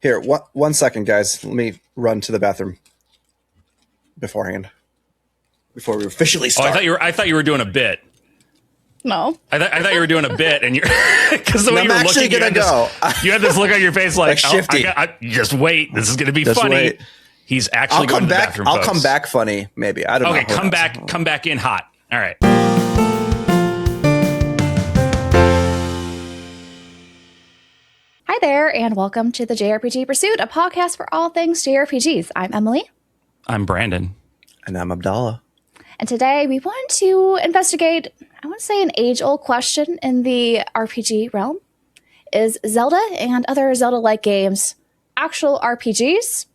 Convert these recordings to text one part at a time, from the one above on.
Here, one second, guys. Let me run to the bathroom beforehand. Before we officially start. I thought you were doing a bit. No. I thought you were doing a bit, and you're because the way you were looking, you had this look on your face like shifty. Just wait, this is going to be funny. Wait. He's actually going to the bathroom. I'll come back funny, maybe. I don't know. Okay, come back in hot. All right. Hi there, and welcome to the JRPG Pursuit, a podcast for all things JRPGs. I'm Emily. I'm Branden. And I'm Abdallah. And today we want to investigate, I want to say, an age-old question in the RPG realm. Is Zelda and other Zelda-like games actual RPGs?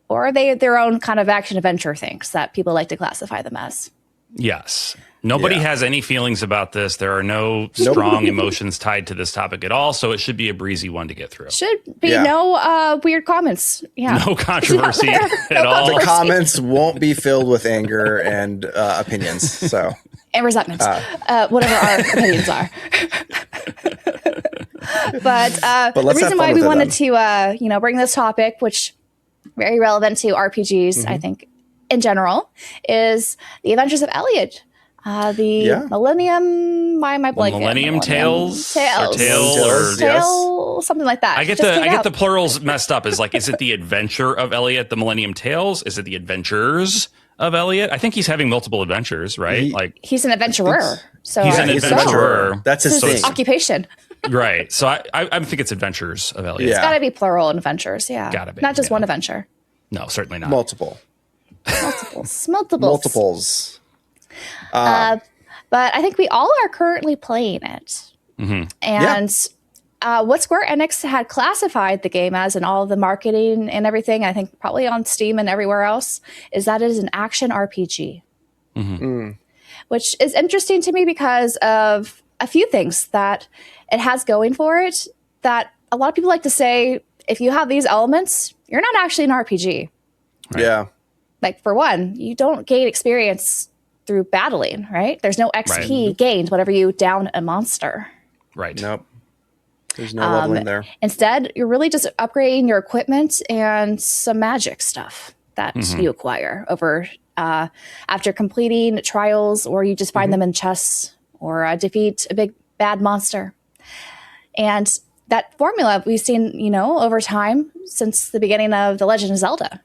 Or are they their own kind of action-adventure things that people like to classify them as? Yes. Nobody has any feelings about this. There are no strong emotions tied to this topic at all, so it should be a breezy one to get through. Should be no weird comments. Yeah. No controversy at all. The comments won't be filled with anger and opinions. So and resentment, whatever our opinions are. But the reason why we wanted to bring this topic, which very relevant to RPGs, I think, in general, is the Adventures of Elliot. Millennium, why am I blanking? Millennium Tales, Tale, something like that. I get the plurals messed up. Is it the Adventure of Elliot, the Millennium Tales? Is it the Adventures of Elliot? I think he's having multiple adventures, right? He's an adventurer. So he's an adventurer. That's his thing. Occupation. Right. So I think it's Adventures of Elliot. It's got to be plural adventures. Yeah. Gotta be. Not just one adventure. No, certainly not. Multiples. But I think we all are currently playing it. Mm-hmm. And what Square Enix had classified the game as in all of the marketing and everything, I think probably on Steam and everywhere else, is that it is an action RPG. Mm-hmm. Which is interesting to me because of a few things that it has going for it, that a lot of people like to say, if you have these elements, you're not actually an RPG. Right? Yeah. Like, for one, you don't gain experience through battling, right? There's no XP gained whenever you down a monster. Right. Nope. There's no leveling there. Instead, you're really just upgrading your equipment and some magic stuff that you acquire over after completing trials, or you just find them in chests, or defeat a big bad monster. And that formula we've seen, over time since the beginning of The Legend of Zelda.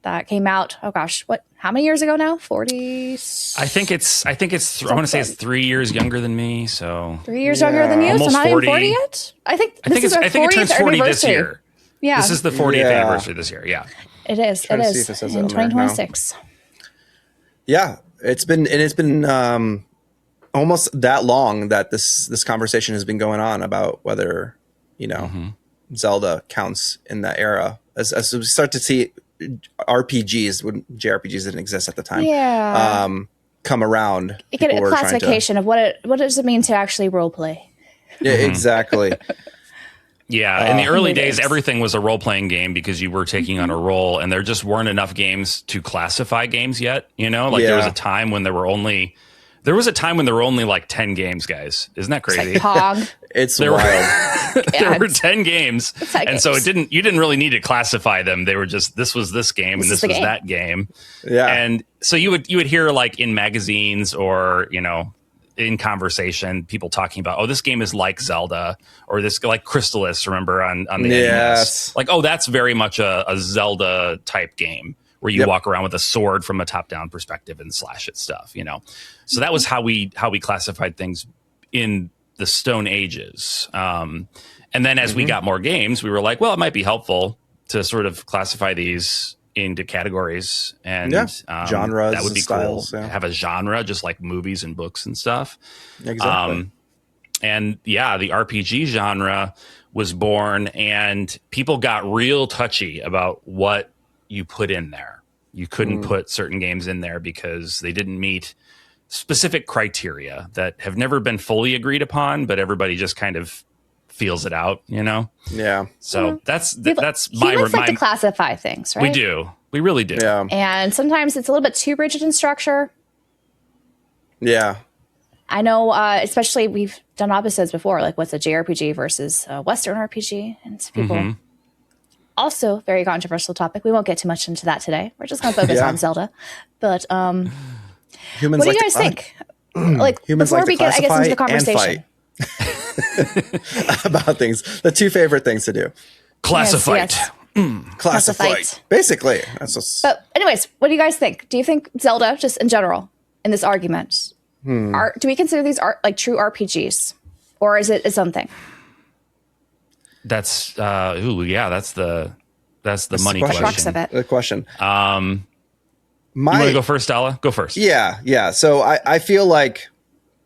That came out, how many years ago now? 40? I think it's I want to say it's 3 years younger than me, so 3 years younger than you, so not 40. Even 40 yet? I think it turns 40 this year. Yeah. This is the 40th anniversary this year, yeah. It is. It is. In 2026. Yeah. It's been almost that long that this conversation has been going on about whether, Zelda counts in that era. As we start to see RPGs, when JRPGs didn't exist at the time, come around. You get a classification of what does it mean to actually role play. Yeah, exactly. Yeah, in the early days, everything was a role-playing game because you were taking on a role, and there just weren't enough games to classify games yet. There was a time when there were only like 10 games, guys. Isn't that crazy? It's like Pong. It's wild. There were 10 games, and so you didn't really need to classify them. They were just, this was this game and this was that game. Yeah, and so you would hear, like, in magazines or in conversation, people talking about, this game is like Zelda, or this, like Crystalis, remember on the NES, like, that's very much a Zelda type game where you walk around with a sword from a top-down perspective and slash at stuff, So that was how we classified things in the Stone Ages. And then as we got more games, we were like, well, it might be helpful to sort of classify these into categories and genres. That would be styles, cool. Have a genre, just like movies and books and stuff. Exactly. And the RPG genre was born, and people got real touchy about what you put in there. You couldn't put certain games in there because they didn't meet specific criteria that have never been fully agreed upon, but everybody just kind of feels it out, Yeah. So that's my humans like to classify things, right? We do. We really do. Yeah. And sometimes it's a little bit too rigid in structure. Yeah. I know, especially we've done episodes before, like what's a JRPG versus a Western RPG, and people also very controversial topic. We won't get too much into that today. We're just going to focus on Zelda. But humans what do you guys think? Like humans before like we get, I guess, into the conversation about things. The 2 favorite things to do: classify. Yes. Classify. Basically, that's just... But anyways, what do you guys think? Do you think Zelda, just in general, in this argument, do we consider these like true RPGs, or is it something? That's that's the money question. The question. You want to go first, Dalla? Go first. Yeah. So I feel like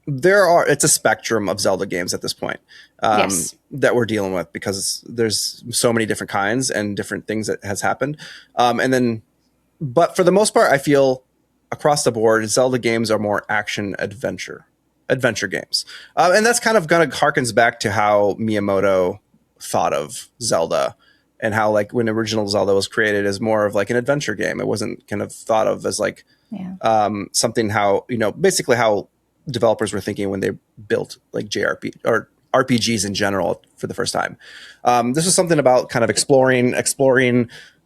it's a spectrum of Zelda games at this point that we're dealing with, because there's so many different kinds and different things that has happened. But for the most part, I feel across the board, Zelda games are more action adventure games. And that's kind of harkens back to how Miyamoto thought of Zelda, and how like when original Zelda was created as more of like an adventure game. It wasn't kind of thought of as like something how, basically how developers were thinking when they built like JRPG or RPGs in general for the first time. This was something about kind of exploring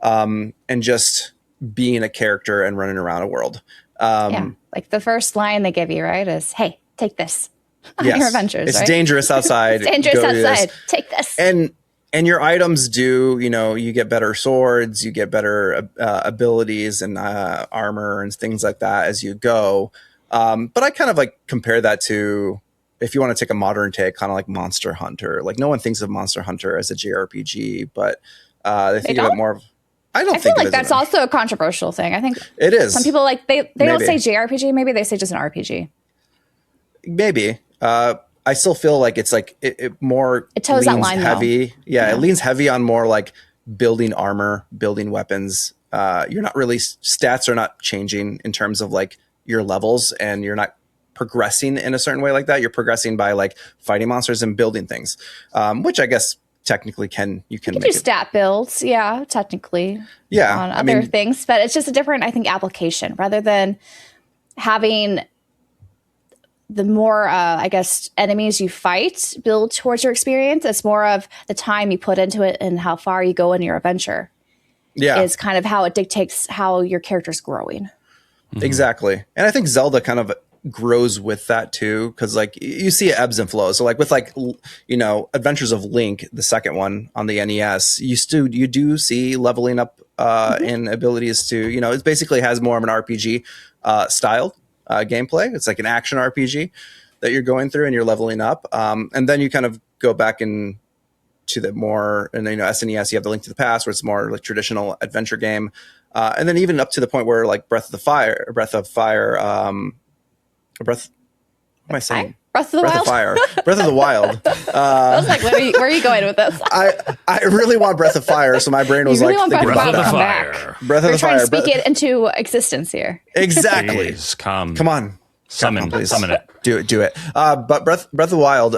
and just being a character and running around a world. Like the first line they give you, right, is, hey, take this on your adventures. It's dangerous outside. It's dangerous outside. Take this. And your items do, you get better swords, you get better abilities and armor and things like that as you go. But I kind of like compare that to, if you want to take a modern take, kind of like Monster Hunter. Like no one thinks of Monster Hunter as a JRPG, but they think of it more of... I feel like that's also a controversial thing. I think it is. Some people like they don't say JRPG. Maybe they say just an RPG. Maybe. I still feel like it's like it more it toes that line heavy. Though. Yeah, it leans heavy on more like building armor, building weapons. You're not really... Stats are not changing in terms of like your levels, and you're not progressing in a certain way like that. You're progressing by like fighting monsters and building things, which I guess technically you can do stat builds, technically, on other things, but it's just a different, I think, application rather than having the more, I guess, enemies you fight build towards your experience. It's more of the time you put into it and how far you go in your adventure. Is kind of how it dictates how your character's growing. Exactly, and I think Zelda kind of grows with that too, because like you see ebbs and flows. So like with like Adventures of Link, the second one on the NES, you do see leveling up in abilities to it basically has more of an RPG style gameplay. It's like an action RPG that you're going through and you're leveling up, and then you kind of go back in to the more, and SNES, you have the Link to the Past, where it's more like traditional adventure game, and then even up to the point where like Breath of Fire. What am I saying? Breath of the Wild. I was like, where are you going with this? I really want Breath of Fire, so my brain was really like, thinking Breath of the Fire. Breath of the Fire. To speak it into existence here. Exactly. Please, come on. Summon it. Do it. But Breath of the Wild,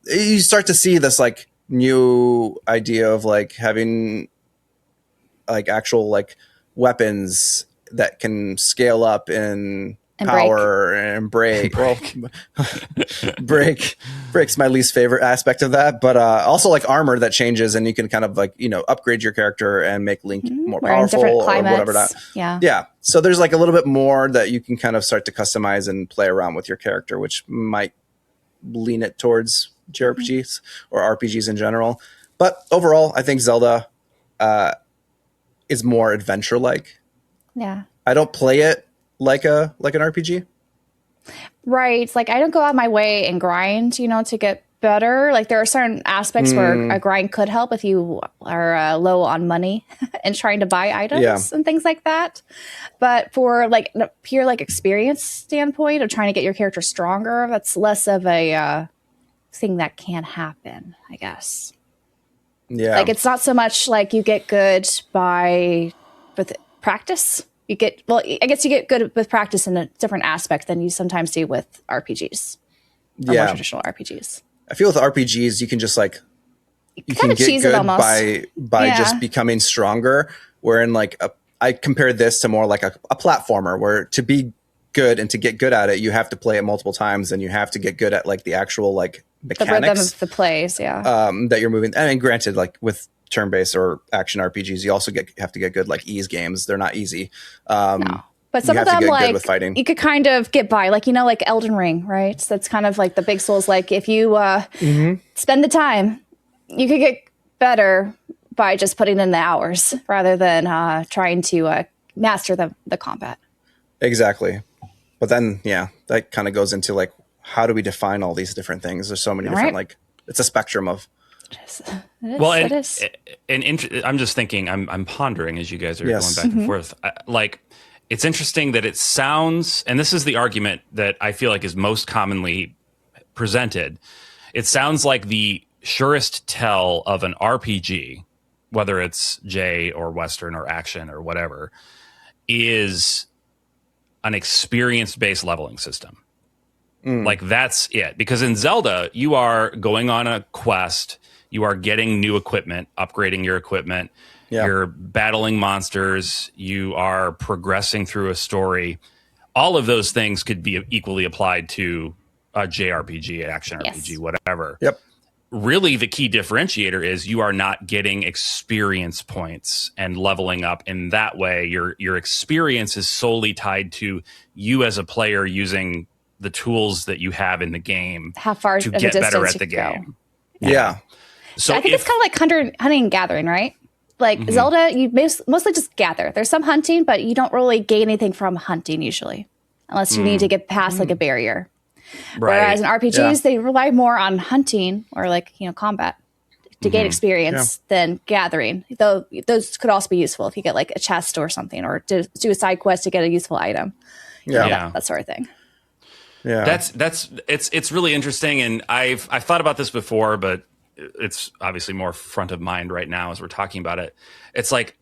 you start to see this like new idea of like having like actual like weapons that can scale up in power and break. Break's my least favorite aspect of that, but also like armor that changes, and you can kind of like upgrade your character and make Link more powerful or whatever that. Yeah. So there's like a little bit more that you can kind of start to customize and play around with your character, which might lean it towards JRPGs or RPGs in general. But overall, I think Zelda is more adventure like. Yeah. I don't play it like an RPG. Right. Like I don't go out my way and grind, to get better. Like there are certain aspects where a grind could help if you are low on money and trying to buy items and things like that. But for like a pure like experience standpoint of trying to get your character stronger, that's less of a thing that can happen, I guess. Yeah. Like it's not so much like you get good with practice. I guess you get good with practice in a different aspect than you sometimes do with RPGs. Or more traditional RPGs. I feel with RPGs, you can just like you can get good by just becoming stronger. Wherein like I compared this to more like a platformer, where to be good and to get good at it, you have to play it multiple times, and you have to get good at like the actual like mechanics, the rhythm of the plays, that you're moving. And granted, like with turn-based or action RPGs, you also have to get good like ease games. They're not easy. No. But some of them, like, you could kind of get by, like, like Elden Ring, right? So that's kind of like the big Souls. Like, if you spend the time, you could get better by just putting in the hours rather than trying to master the combat. Exactly. But then, that kind of goes into like, how do we define all these different things? There's so many different, like, it's a spectrum of. It is. I'm just thinking, I'm pondering as you guys are going back and forth. Like, it's interesting that it sounds, and this is the argument that I feel like is most commonly presented. It sounds like the surest tell of an RPG, whether it's J or Western or action or whatever, is an experience-based leveling system. Like, that's it. Because in Zelda, you are going on a quest, you are getting new equipment, upgrading your equipment, you're battling monsters, you are progressing through a story. All of those things could be equally applied to a JRPG, action RPG, whatever. Yep. Really, the key differentiator is you are not getting experience points and leveling up in that way. Your experience is solely tied to you as a player using the tools that you have in the game to get better at the game. Yeah. So I think it's kind of like hunting and gathering, right? Like Zelda, you mostly just gather. There's some hunting, but you don't really gain anything from hunting usually, unless you need to get past like a barrier. Right. Whereas in RPGs, they rely more on hunting or like, combat to gain experience than gathering. Though those could also be useful if you get like a chest or something, or do a side quest to get a useful item. That sort of thing. Yeah, it's really interesting, and I've thought about this before, but it's obviously more front of mind right now as we're talking about it. It's like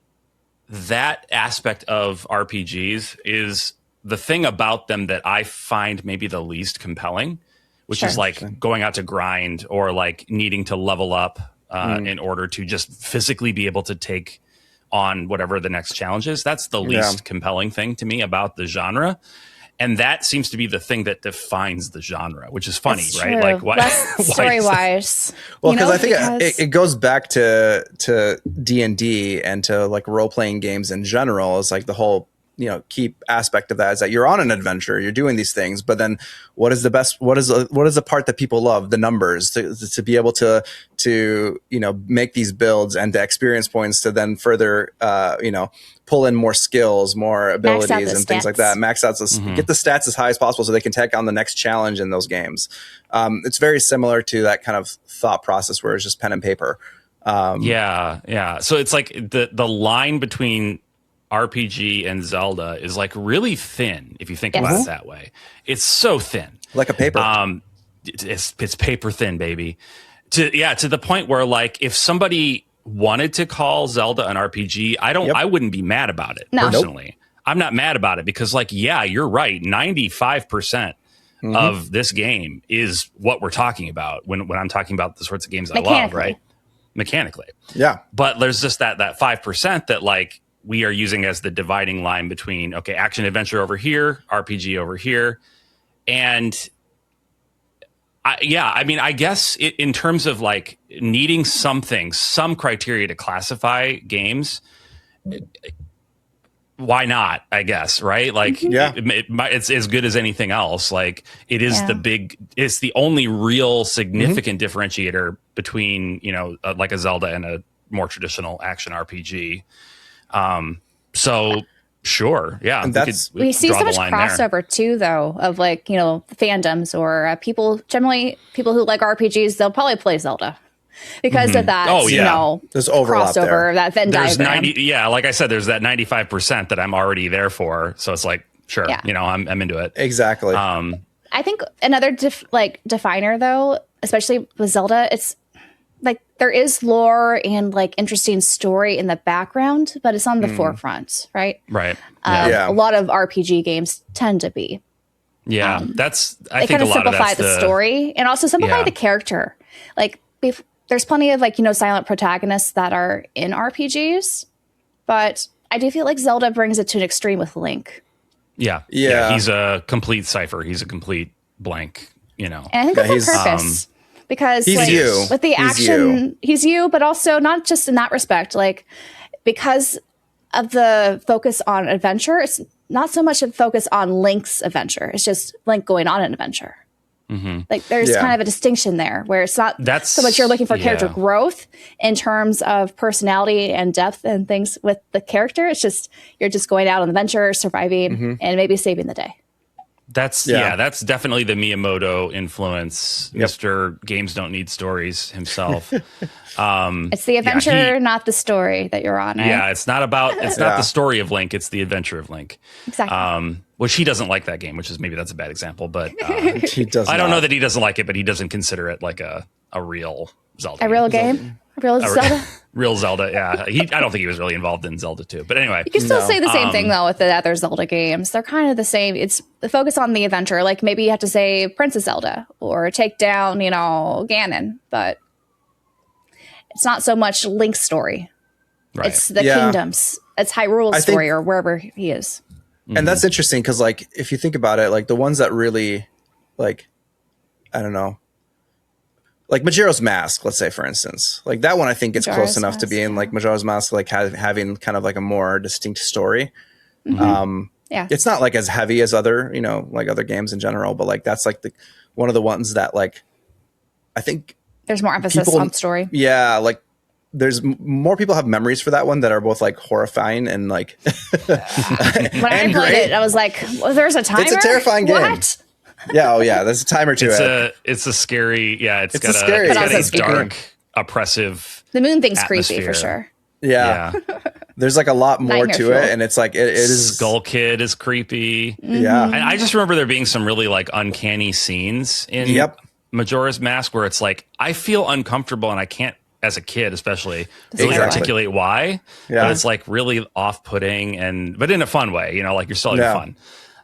that aspect of RPGs is the thing about them that I find maybe the least compelling, which is like going out to grind or like needing to level up in order to just physically be able to take on whatever the next challenge is. That's the least compelling thing to me about the genre. And that seems to be the thing that defines the genre, which is funny, That's right? True. Like, why? Story-wise, well, because I think it goes back to D&D and to like role playing games in general. It's like the whole key aspect of that is that you're on an adventure, you're doing these things, but then what is the part that people love? The numbers, to be able to make these builds and the experience points to then further pull in more skills, more abilities and things like that. Max out get the stats as high as possible so they can take on the next challenge in those games. It's very similar to that kind of thought process where it's just pen and paper. So it's like the line between RPG and Zelda is like really thin if you think about it that way. It's so thin, like a paper. It's paper thin, baby. To the point where like if somebody wanted to call Zelda an RPG, I wouldn't be mad about it personally. I'm not mad about it because like you're right. 95% of this game is what we're talking about when I'm talking about the sorts of games I love, right? Mechanically, But there's just that 5% that like we are using as the dividing line between, action adventure over here, RPG over here. And I guess in terms of like needing some criteria to classify games, why not, I guess, right? Like, it's as good as anything else. Like it is it's the only real significant differentiator between, like a Zelda and a more traditional action RPG. So sure. Yeah. And we see so much crossover too, though, of like, fandoms or people who like RPGs, they'll probably play Zelda because of that, there's overlap crossover, there. that Venn diagram. Like I said, there's that 95% that I'm already there for. So it's like, sure, I'm into it. Exactly. I think another definer though, especially with Zelda, it's like there is lore and like interesting story in the background, but it's on the forefront, right? Right. A lot of RPG games tend to be. Yeah, I think kind a of lot simplify of the story and also simplify the character. Like there's plenty of like silent protagonists that are in RPGs, but I do feel like Zelda brings it to an extreme with Link. Yeah. He's a complete cipher. He's a complete blank. And I think that's on purpose. because he's like you. with the action, he's you, but also not just in that respect. Like because of the focus on adventure, it's not so much a focus on Link's adventure. It's just Link going on an adventure. Like there's kind of a distinction there where it's not so much you're looking for character growth in terms of personality and depth and things with the character. It's just you're just going out on an adventure, surviving, and maybe saving the day. That's that's definitely the Miyamoto influence. Mr. Games Don't Need Stories himself. It's the adventure, not the story that you're on. Right? Yeah, it's not not the story of Link. It's the adventure of Link. Exactly. Which he doesn't like that game, which is maybe that's a bad example, but he does. I don't know that he doesn't like it, but he doesn't consider it like a real Zelda. A real game? A real Zelda? Real Zelda, yeah. I don't think he was really involved in Zelda 2. But anyway. You can still say the same thing, though, with the other Zelda games. They're kind of the same. It's the focus on the adventure. Like, maybe you have to say Princess Zelda or take down, Ganon. But it's not so much Link's story. Right. It's the kingdoms. It's Hyrule's story or wherever he is. And that's interesting because, like, if you think about it, like, the ones that really, like, I don't know, like Majora's Mask, let's say, for instance, like that one I think gets close enough to being like Majora's Mask, like having kind of like a more distinct story. It's not like as heavy as other, like other games in general, but like that's like one of the ones that like I think there's more emphasis on story. Yeah, like there's more people have memories for that one that are both like horrifying and like. When I played it, I was like, well, "There's a timer." It's a terrifying game. What? Yeah, oh yeah, there's a timer to it. It's a scary, it's got a dark, oppressive. The moon thing's atmosphere. Creepy for sure. Yeah. There's like a lot more to it, and it's like it is. Skull Kid is creepy. Yeah, and I just remember there being some really like uncanny scenes in Majora's Mask where it's like I feel uncomfortable and I can't, as a kid especially, really articulate why. Yeah, but it's like really off-putting but in a fun way. Like you're still having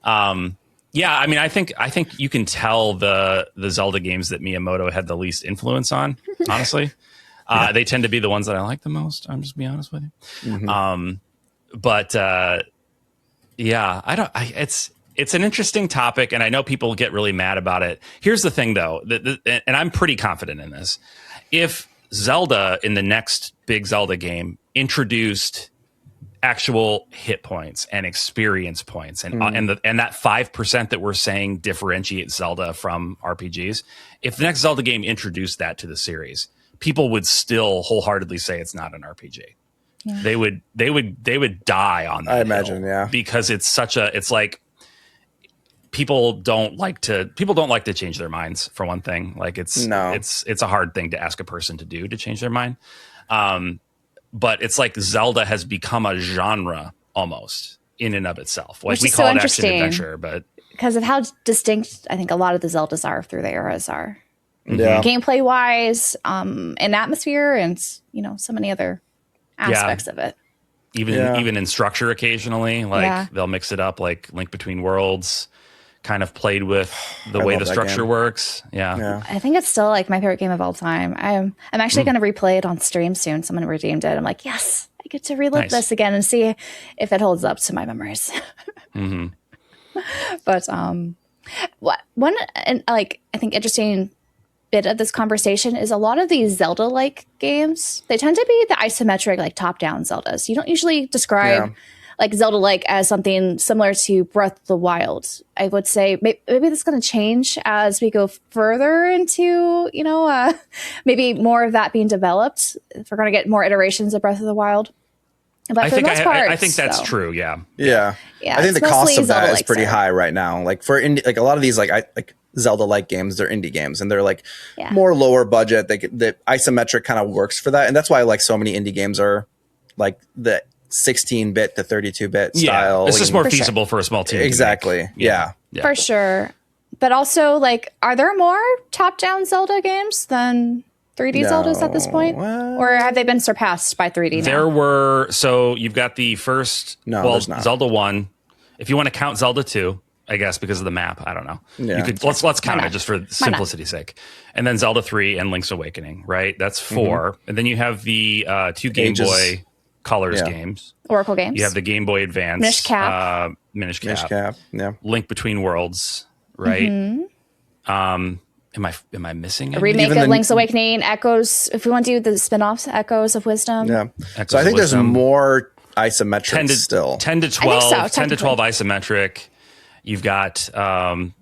fun. Yeah, I mean, I think you can tell the Zelda games that Miyamoto had the least influence on. Honestly, they tend to be the ones that I like the most. I'm just being honest with you. It's an interesting topic, and I know people get really mad about it. Here's the thing, though, and I'm pretty confident in this. If Zelda in the next big Zelda game introduced actual hit points and experience points and that 5% that we're saying differentiates Zelda from RPGs, if the next Zelda game introduced that to the series, people would still wholeheartedly say it's not an RPG. Yeah. They would die on that. I imagine, because it's like people don't like to change their minds, for one thing. Like it's a hard thing to ask a person to do, to change their mind. But it's like Zelda has become a genre almost in and of itself. Like we call it action adventure, but because of how distinct I think a lot of the Zeldas are through the eras are. Yeah. Gameplay wise, and atmosphere, and so many other aspects of it. Even in structure occasionally, like they'll mix it up, like Link Between Worlds kind of played with the way the structure works. Yeah. I think it's still like my favorite game of all time. I'm actually going to replay it on stream soon. Someone redeemed it. I'm like, yes, I get to relive this again and see if it holds up to my memories. But one I think interesting bit of this conversation is a lot of these Zelda-like games, they tend to be the isometric, like top-down Zeldas. You don't usually describe like Zelda-like as something similar to Breath of the Wild. I would say maybe this is going to change as we go further into, maybe more of that being developed. If we're going to get more iterations of Breath of the Wild. But I think that's true. Yeah. I think the cost of that is pretty high right now. Like for like a lot of these like Zelda-like games, they're indie games, and they're like more lower budget. The isometric kind of works for that, and that's why like so many indie games are like the 16-bit to 32-bit style. It's just more feasible for a small team. Exactly. Yeah. For sure. But also, like, are there more top-down Zelda games than 3D Zeldas at this point? Or have they been surpassed by 3D now? There were, so you've got the first, Zelda 1. If you want to count Zelda 2, I guess, because of the map, I don't know. Yeah. You could let's count it just for simplicity's sake. And then Zelda 3 and Link's Awakening, right? That's 4. And then you have the 2 Game Boy Colors games. Oracle games. You have the Game Boy Advance. Minish Cap. Yeah. Link Between Worlds, right? Am I missing a remake of Link's Awakening, Echoes? If we want to do the spin-offs, Echoes of Wisdom. Yeah. Echoes so I think there's Wisdom. More isometric still. 10 to 12, 10 to 12 isometric. You've got, on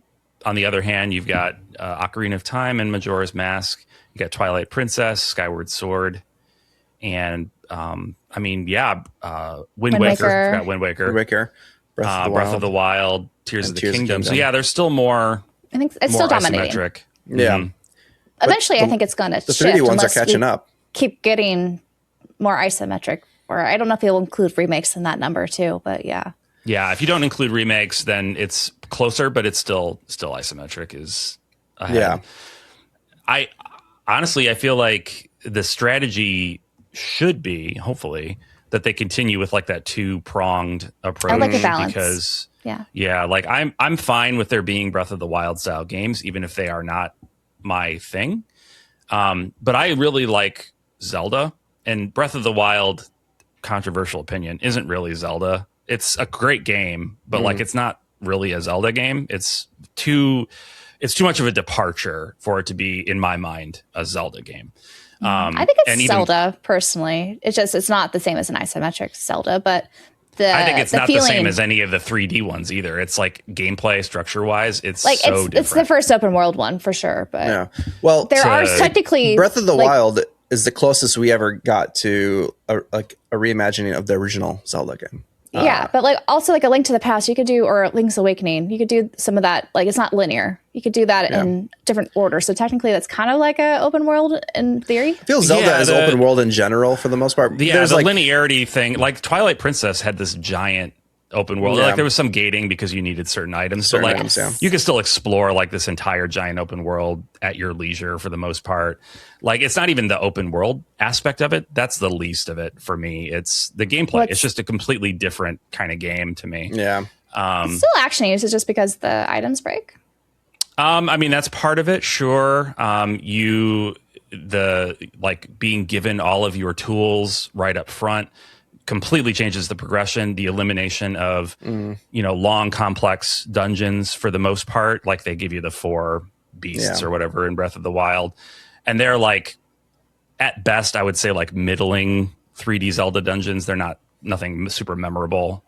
the other hand, you've got Ocarina of Time and Majora's Mask. You got Twilight Princess, Skyward Sword, and Wind Waker. Forgot Wind Waker. Breath of the Wild, Tears of the Kingdom. So yeah, there's still more. I think it's still dominating. Isometric. Yeah. Mm-hmm. Eventually, I think it's going to shift. The 3D ones are catching up. Keep getting more isometric. Or I don't know if you'll include remakes in that number too, but yeah. Yeah, if you don't include remakes, then it's closer, but it's still isometric is ahead. Yeah. I feel like the strategy should be, hopefully, that they continue with like that two-pronged approach. I like the balance. Because like I'm fine with there being Breath of the Wild style games, even if they are not my thing. But I really like Zelda, and Breath of the Wild, controversial opinion, isn't really Zelda. It's a great game, but like it's not really a Zelda game. It's too much of a departure for it to be, in my mind, a Zelda game. I think it's Zelda personally. It's not the same as an isometric Zelda, but I think it's not the same as any of the 3D ones either. It's like gameplay structure wise, it's like so different. It's the first open world one for sure. But yeah, well, there are technically Breath of the Wild is the closest we ever got to a reimagining of the original Zelda game. Yeah, but like also like A Link to the Past, you could do, or Link's Awakening, you could do some of that. Like it's not linear. You could do that in different order. So technically, that's kind of like an open world in theory. I feel Zelda is open world in general for the most part. Yeah, there's the linearity thing. Like Twilight Princess had this giant open world. Like there was some gating because you needed certain items. But like you could still explore like this entire giant open world at your leisure for the most part. Like it's not even the open world aspect of it. That's the least of it for me. It's the gameplay. It's just a completely different kind of game to me. Yeah. It's still action-y. Is it just because the items break? I mean, that's part of it. Sure. Being given all of your tools right up front completely changes the progression, the elimination of, long, complex dungeons for the most part. Like they give you the 4 beasts or whatever in Breath of the Wild. And they're like, at best, I would say like middling 3D Zelda dungeons. They're nothing super memorable.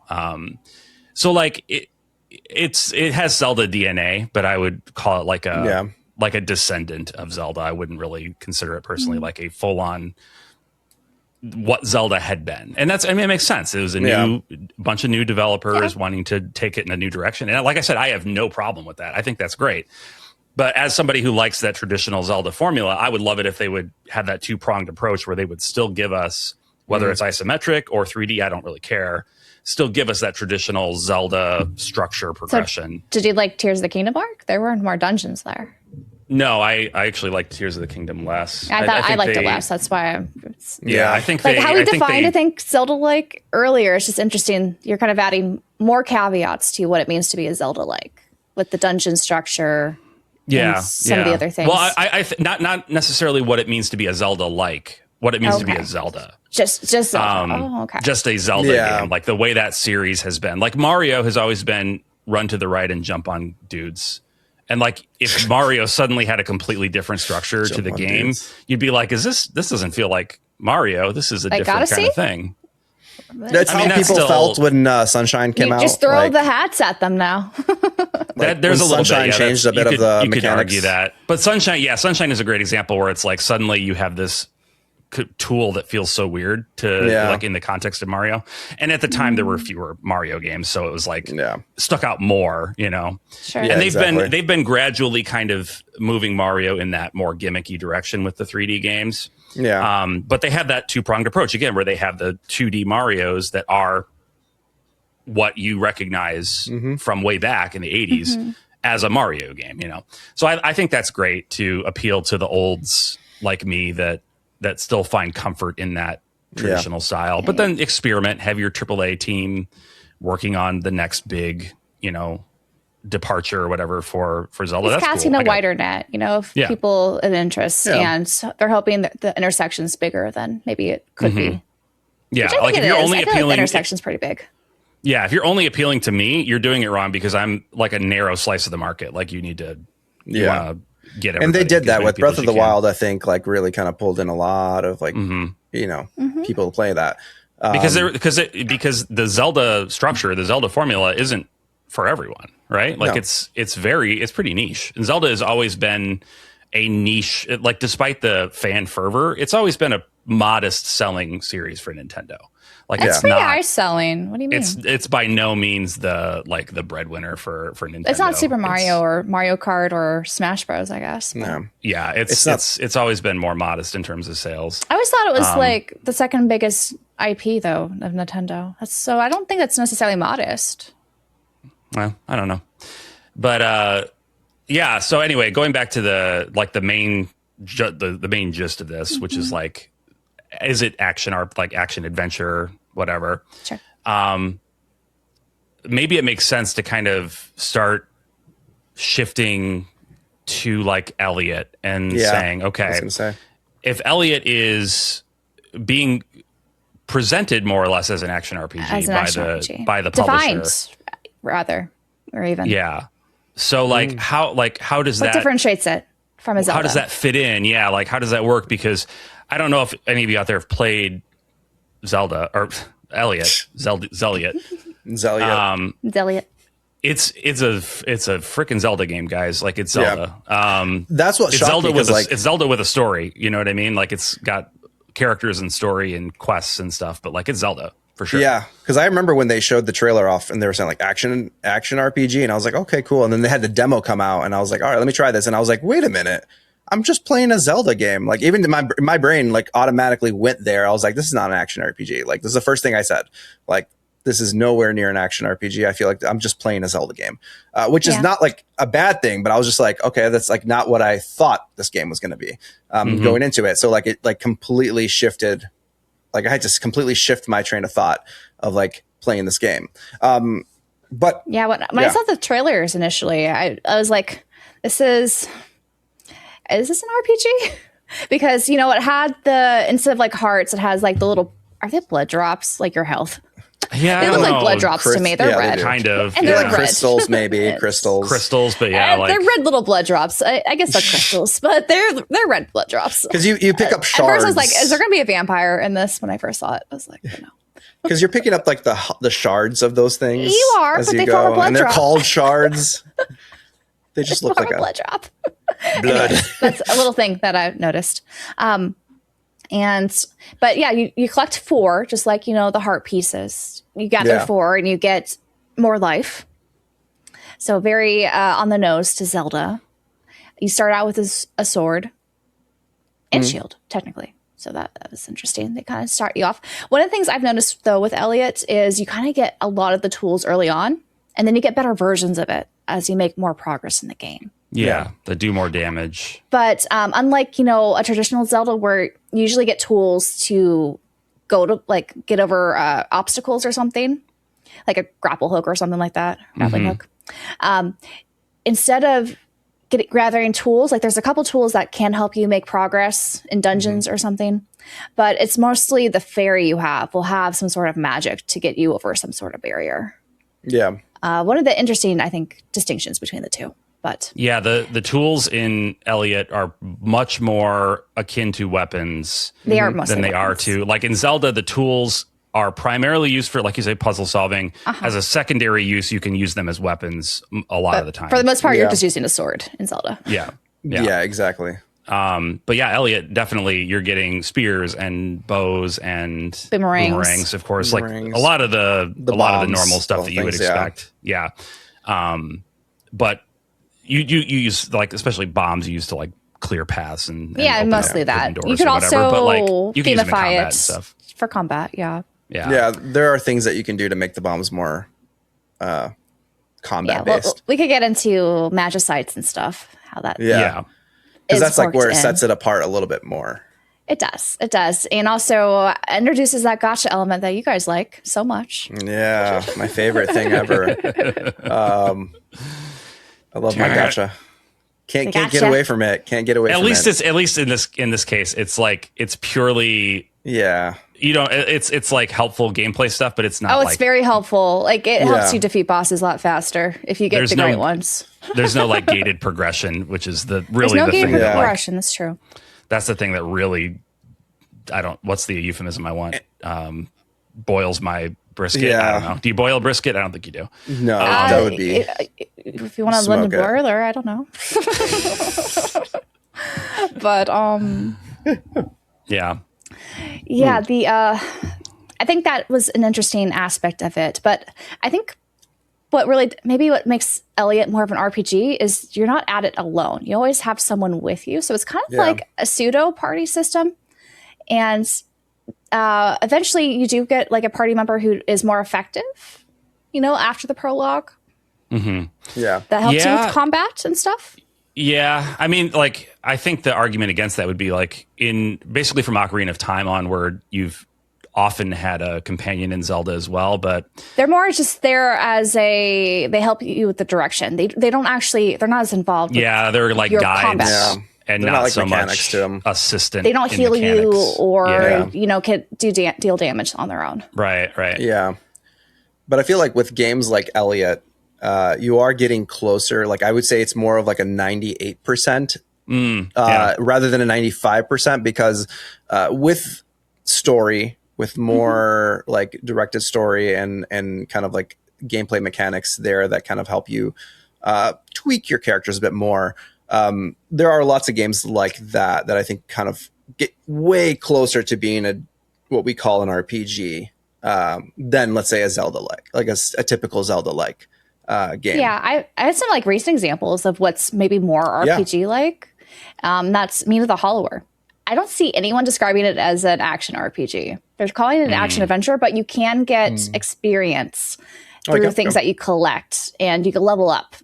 So like it has Zelda DNA, but I would call it like a descendant of Zelda. I wouldn't really consider it personally like a full on what Zelda had been. And it makes sense. It was a bunch of new developers wanting to take it in a new direction. And like I said, I have no problem with that. I think that's great. But as somebody who likes that traditional Zelda formula, I would love it if they would have that two-pronged approach where they would still give us, whether it's isometric or 3D, I don't really care, still give us that traditional Zelda structure progression. So, did you like Tears of the Kingdom arc? There weren't more dungeons there. No, I actually liked Tears of the Kingdom less. I liked it less. That's why. I think like how we defined Zelda-like earlier. It's just interesting. You're kind of adding more caveats to what it means to be a Zelda-like with the dungeon structure. And some of the other things. Well, not necessarily what it means to be a Zelda-like. What it means to be a Zelda. Just Zelda. Just a Zelda game. Like the way that series has been. Like Mario has always been run to the right and jump on dudes. And like if Mario suddenly had a completely different structure to the game, you'd be like, this doesn't feel like Mario. This is a different kind of thing. That's how people felt when Sunshine came out. Just throw the hats at them now. There's a little Sunshine bit. Changed a bit of the mechanics. You could argue that. But Sunshine is a great example where it's like suddenly you have this tool that feels so weird to like in the context of Mario. And at the time there were fewer Mario games, so it was like stuck out more, Sure. And they've been gradually kind of moving Mario in that more gimmicky direction with the 3D games. Yeah. But they have that two-pronged approach again where they have the 2D Marios that are what you recognize from way back in the 80s as a Mario game, So I think that's great to appeal to the olds like me that still find comfort in that traditional style, but then experiment, have your AAA team working on the next big, departure or whatever for Zelda. It's casting a wider net, of people of interest, and they're hoping that the intersection's bigger than maybe it could be. Yeah, like if you're only appealing, the intersection's pretty big. Yeah, if you're only appealing to me, you're doing it wrong because I'm like a narrow slice of the market. Like you need to, get everybody. And they did that with Breath of the Wild, I think, like really kind of pulled in a lot of like, people to play that. Because the Zelda structure, the Zelda formula isn't for everyone, right? Like it's pretty niche. And Zelda has always been a niche, like despite the fan fervor, it's always been a modest selling series for Nintendo. Like it's pretty high selling. What do you mean? It's by no means the breadwinner for Nintendo. It's not Super Mario or Mario Kart or Smash Bros, I guess. No. Yeah, it's always been more modest in terms of sales. I always thought it was like the second biggest IP though of Nintendo. So I don't think that's necessarily modest. Well, I don't know. But yeah, so anyway, going back to the main gist of this, which is like, is it action or like action adventure, whatever? Sure. Maybe it makes sense to kind of start shifting to like Elliot and saying, okay, if Elliot is being presented more or less as an action RPG by the publisher, defined, rather, or even So like how does that differentiates it from a Zelda? How does that fit in? Yeah, like how does that work? Because I don't know if any of you out there have played Zelda or Elliot. Zelliot. It's a freaking Zelda game, guys. Like it's Zelda. That's what shocked me, it's Zelda with a story. You know what I mean? Like it's got characters and story and quests and stuff, but like it's Zelda for sure. Yeah, because I remember when they showed the trailer off and they were saying like action RPG, and I was like, okay, cool. And then they had the demo come out, and I was like, all right, let me try this. And I was like, wait a minute, I'm just playing a Zelda game. Like even my brain like automatically went there. I was like, this is not an action RPG. Like this is the first thing I said. Like this is nowhere near an action RPG. I feel like I'm just playing a Zelda game, which is not like a bad thing, but I was just like, okay, that's like not what I thought this game was going to be going into it. So like it like completely shifted. Like I had to completely shift my train of thought of like playing this game. But when I saw the trailers initially, I was like, is this an RPG? Because, it had instead of like hearts, it has like the little, are they blood drops? Like your health. Yeah, they look like blood drops to me. They're red, kind of, and they're like crystals, maybe crystals, but they're red little blood drops. I guess they're crystals, but they're red blood drops. Because you pick up shards. At first, I was like, "Is there going to be a vampire in this?" When I first saw it, I was like, "No." Because you're picking up like the shards of those things. You are, but they form a blood drop, and they're called shards. They just look like a blood drop. Blood. Anyway, that's a little thing that I noticed. But yeah, you collect 4, just like, the heart pieces. You gather 4 and you get more life. So very on the nose to Zelda. You start out with a sword and shield, technically. So that was interesting. They kind of start you off. One of the things I've noticed, though, with Elliot is you kind of get a lot of the tools early on, and then you get better versions of it as you make more progress in the game. Yeah, they do more damage. But unlike, a traditional Zelda where you usually get tools to go to, like, get over obstacles or something, like a grapple hook or something like that, grappling hook. Instead of gathering tools, like there's a couple tools that can help you make progress in dungeons or something, but it's mostly the fairy you will have some sort of magic to get you over some sort of barrier. Yeah. One of the interesting, I think, distinctions between the two. But yeah, the tools in Elliot are much more akin to weapons than they are to, like in Zelda, the tools are primarily used for, like you say, puzzle solving. As a secondary use, you can use them as weapons a lot of the time. For the most part, you're just using a sword in Zelda. Yeah, exactly. But yeah, Elliot, definitely you're getting spears and bows and boomerangs, of course, like a lot of the normal stuff that you would expect. Yeah. But you use, like, especially bombs you use to like clear paths and mostly that. You could also themify it stuff for combat. Yeah, there are things that you can do to make the bombs more combat based. We could get into magicites and stuff. How that because that's like where it sets it apart a little bit more. It does, and also introduces that gacha element that you guys like so much. Yeah, my favorite thing ever. I love my gacha. Can't get away from it. Can't get away from it. At least in this case, it's like it's purely Yeah. You don't. It's like helpful gameplay stuff, but it's not. Oh, it's very helpful. Like it helps you defeat bosses a lot faster if you get the right ones. There's no like gated progression, which is There's no gated progression. That's true. That's the thing that really, what's the euphemism I want? Boils my brisket. Yeah. I don't know. Do you boil brisket? I don't think you do. No, that would be. If you want a London broiler, I don't know. But yeah. Yeah, I think that was an interesting aspect of it. But I think what makes Elliot more of an RPG is you're not at it alone. You always have someone with you. So it's kind of like a pseudo party system. And eventually you do get like a party member who is more effective, after the prologue. Mm-hmm. Yeah. That helps you with combat and stuff. Yeah, I mean, like, I think the argument against that would be like basically from Ocarina of Time onward, you've often had a companion in Zelda as well, but they're more just there as they help you with the direction. They don't actually, they're not as involved. They're like guides and not like so mechanics much to them. Assistant. They don't heal you or can deal damage on their own. Right. Yeah, but I feel like with games like Elliot, you are getting closer. Like I would say it's more of like a 98% rather than a 95%, because with story, with more like directed story and kind of like gameplay mechanics there that kind of help you tweak your characters a bit more. There are lots of games like that I think kind of get way closer to being what we call an RPG than, let's say, a Zelda-like, like a typical Zelda-like game. Yeah, I had some like recent examples of what's maybe more RPG-like. That's Mina the Hollower. I don't see anyone describing it as an action RPG. They're calling it an action adventure, but you can get experience through things that you collect, and you can level up.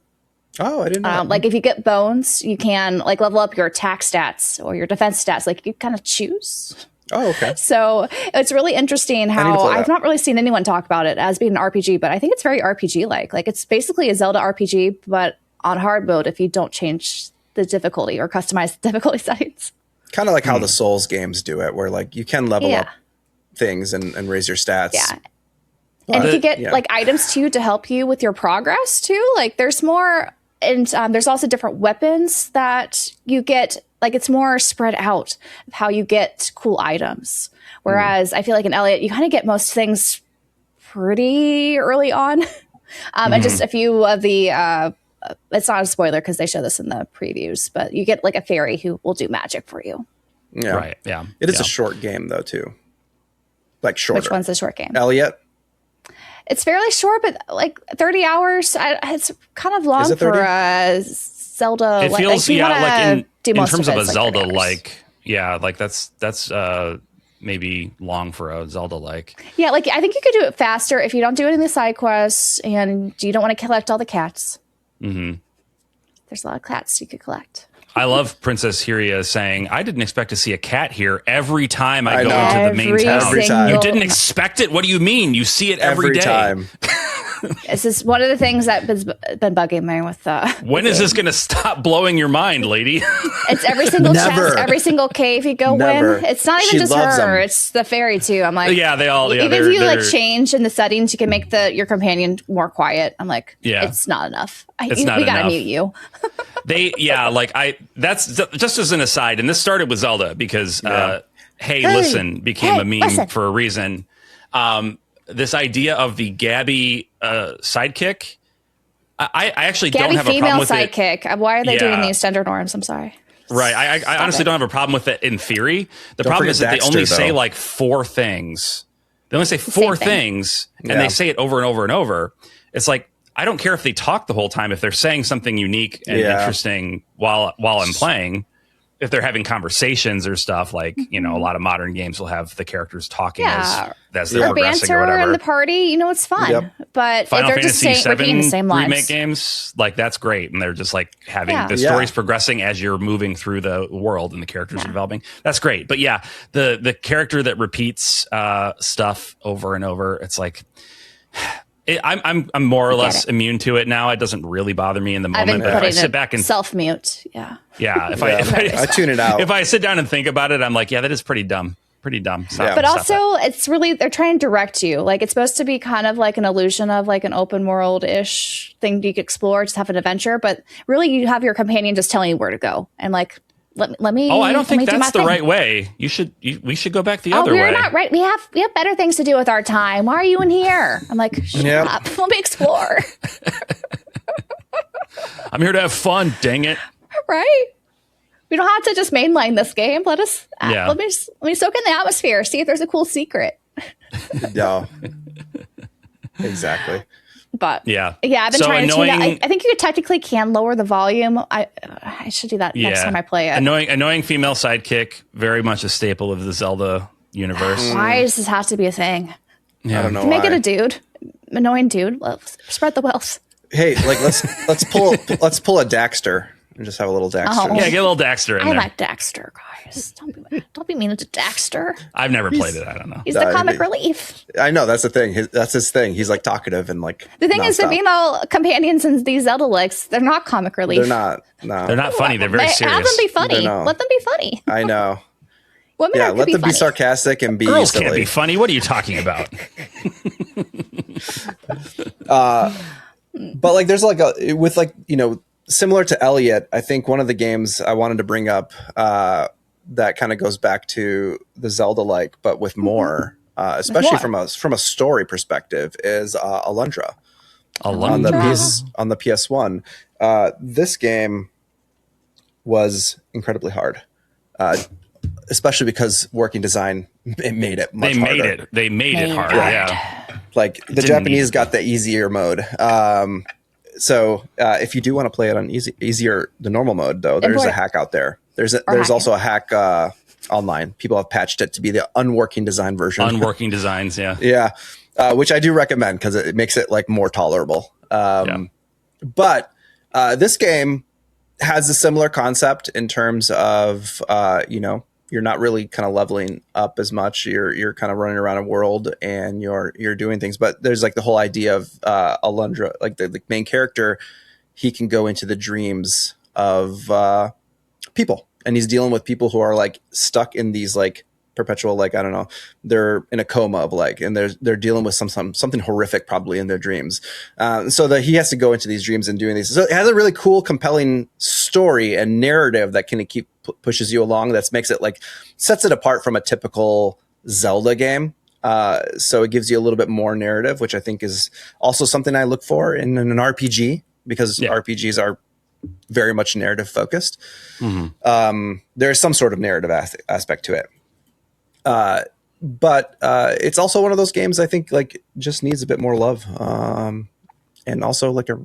Oh, I didn't know. Like if you get bones, you can like level up your attack stats or your defense stats. Like you kind of choose. Oh, okay. So it's really interesting how I've not really seen anyone talk about it as being an RPG, but I think it's very RPG-like. Like it's basically a Zelda RPG, but on hard mode if you don't change the difficulty or customize the difficulty settings. Kind of like how the Souls games do it, where like you can level up things and raise your stats. Yeah. And you can get like items too to help you with your progress too. Like there's more, and there's also different weapons that you get. Like it's more spread out of how you get cool items. Whereas I feel like in Elliot, you kind of get most things pretty early on. And just a few of the, it's not a spoiler because they show this in the previews, but you get like a fairy who will do magic for you. Yeah. Right. Yeah. It is a short game though too. Like shorter. Which one's the short game? Elliot? It's fairly short, but like 30 hours. It's kind of long for a Zelda. It feels like in terms of a like Zelda-like. Yeah, like that's maybe long for a Zelda-like. Yeah, like I think you could do it faster if you don't do any of the side quests and you don't want to collect all the cats. Mm-hmm. There's a lot of cats you could collect. I love Princess Hyria saying, I didn't expect to see a cat here every time I go into the main town. Every time. You didn't expect it? What do you mean? You see it every day. Time. This is one of the things that has been bugging me with when is this going to stop blowing your mind, lady? It's every single chest, every single cave you go in. It's not even just her. It's the fairy too. I'm like, yeah, they all. Yeah, even if you like change in the settings, you can make your companion more quiet. I'm like, it's not enough. We gotta mute you. That's just as an aside, and this started with Zelda because hey, listen became a meme for a reason. This idea of the Gabby sidekick, I actually Gabby don't have a problem with sidekick. Why are they doing these gender norms? I'm sorry. Right. I honestly don't have a problem with it in theory. The problem is that they only say like 4 things. They only say 4 things, and they say it over and over and over. It's like, I don't care if they talk the whole time. If they're saying something unique and interesting while I'm playing, if they're having conversations or stuff, like, a lot of modern games will have the characters talking as they're progressing or whatever. In the party, it's fun. Yep. But Final if they're Fantasy just repeating the same lines. remake games, like that's great. And they're just like having the stories progressing as you're moving through the world and the characters are developing. That's great. But yeah, the character that repeats stuff over and over, it's like... I'm more or less immune to it now. It doesn't really bother me in the moment. But if I sit back and self-mute, if I tune it out. If I sit down and think about it, I'm like, that is pretty dumb. Pretty dumb. But also, it's really, they're trying to direct you. Like, it's supposed to be kind of like an illusion of like an open world-ish thing you could explore, just have an adventure. But really, you have your companion just telling you where to go. And like, let me. Oh, I don't think that's the right way. We should go back the other way. We're not right. We have better things to do with our time. Why are you in here? I'm like, shut up. Let me explore. I'm here to have fun. Dang it. Right. We don't have to just mainline this game. Let me soak in the atmosphere. See if there's a cool secret. No. Exactly. But I've been trying to tune that. I think you technically can lower the volume. I should do that next time I play it. Annoying female sidekick, very much a staple of the Zelda universe. Why does this have to be a thing? Yeah. I don't know. Make it a dude, annoying dude. Spread the wealth. Hey, like let's pull a Daxter. And just have a little Daxter. Yeah, get a little Daxter in there. I like Daxter, guys. Don't be mean to Daxter. I've never played it. I don't know. He's the comic relief. I know, that's the thing. That's his thing. He's like talkative and like. The thing is, the female companions in these Zelda-Likes, they're not comic relief. They're not. No, they're not funny. They're very serious. Have them be funny. Let them be funny. I know. Women let them be sarcastic and be girls silly. Can't be funny. What are you talking about? But like, there's like similar to Elliot, I think one of the games I wanted to bring up that kind of goes back to the Zelda-like, but with more, especially from a story perspective, is Alundra. On the PS1. This game was incredibly hard, especially because working design made it much harder. They made it hard. Yeah. Like the Japanese got the easier mode. So if you do want to play it on the normal mode, though, there's a hack out there. There's also a hack online. People have patched it to be the unworking design version. Unworking designs, yeah. Yeah, which I do recommend because it makes it like more tolerable. But this game has a similar concept in terms of you're not really kind of leveling up as much. You're kind of running around a world and you're doing things. But there's like the whole idea of Alundra, like the main character, he can go into the dreams of people, and he's dealing with people who are like stuck in these like perpetual, like, I don't know, they're in a coma of like, and they're dealing with something horrific probably in their dreams. So that he has to go into these dreams and doing these. So it has a really cool, compelling story and narrative that kind of pushes you along. That makes it like, sets it apart from a typical Zelda game. So it gives you a little bit more narrative, which I think is also something I look for in an RPG, because RPGs are very much narrative focused. Mm-hmm. There's some sort of narrative aspect to it. But it's also one of those games I think like just needs a bit more love. And also like a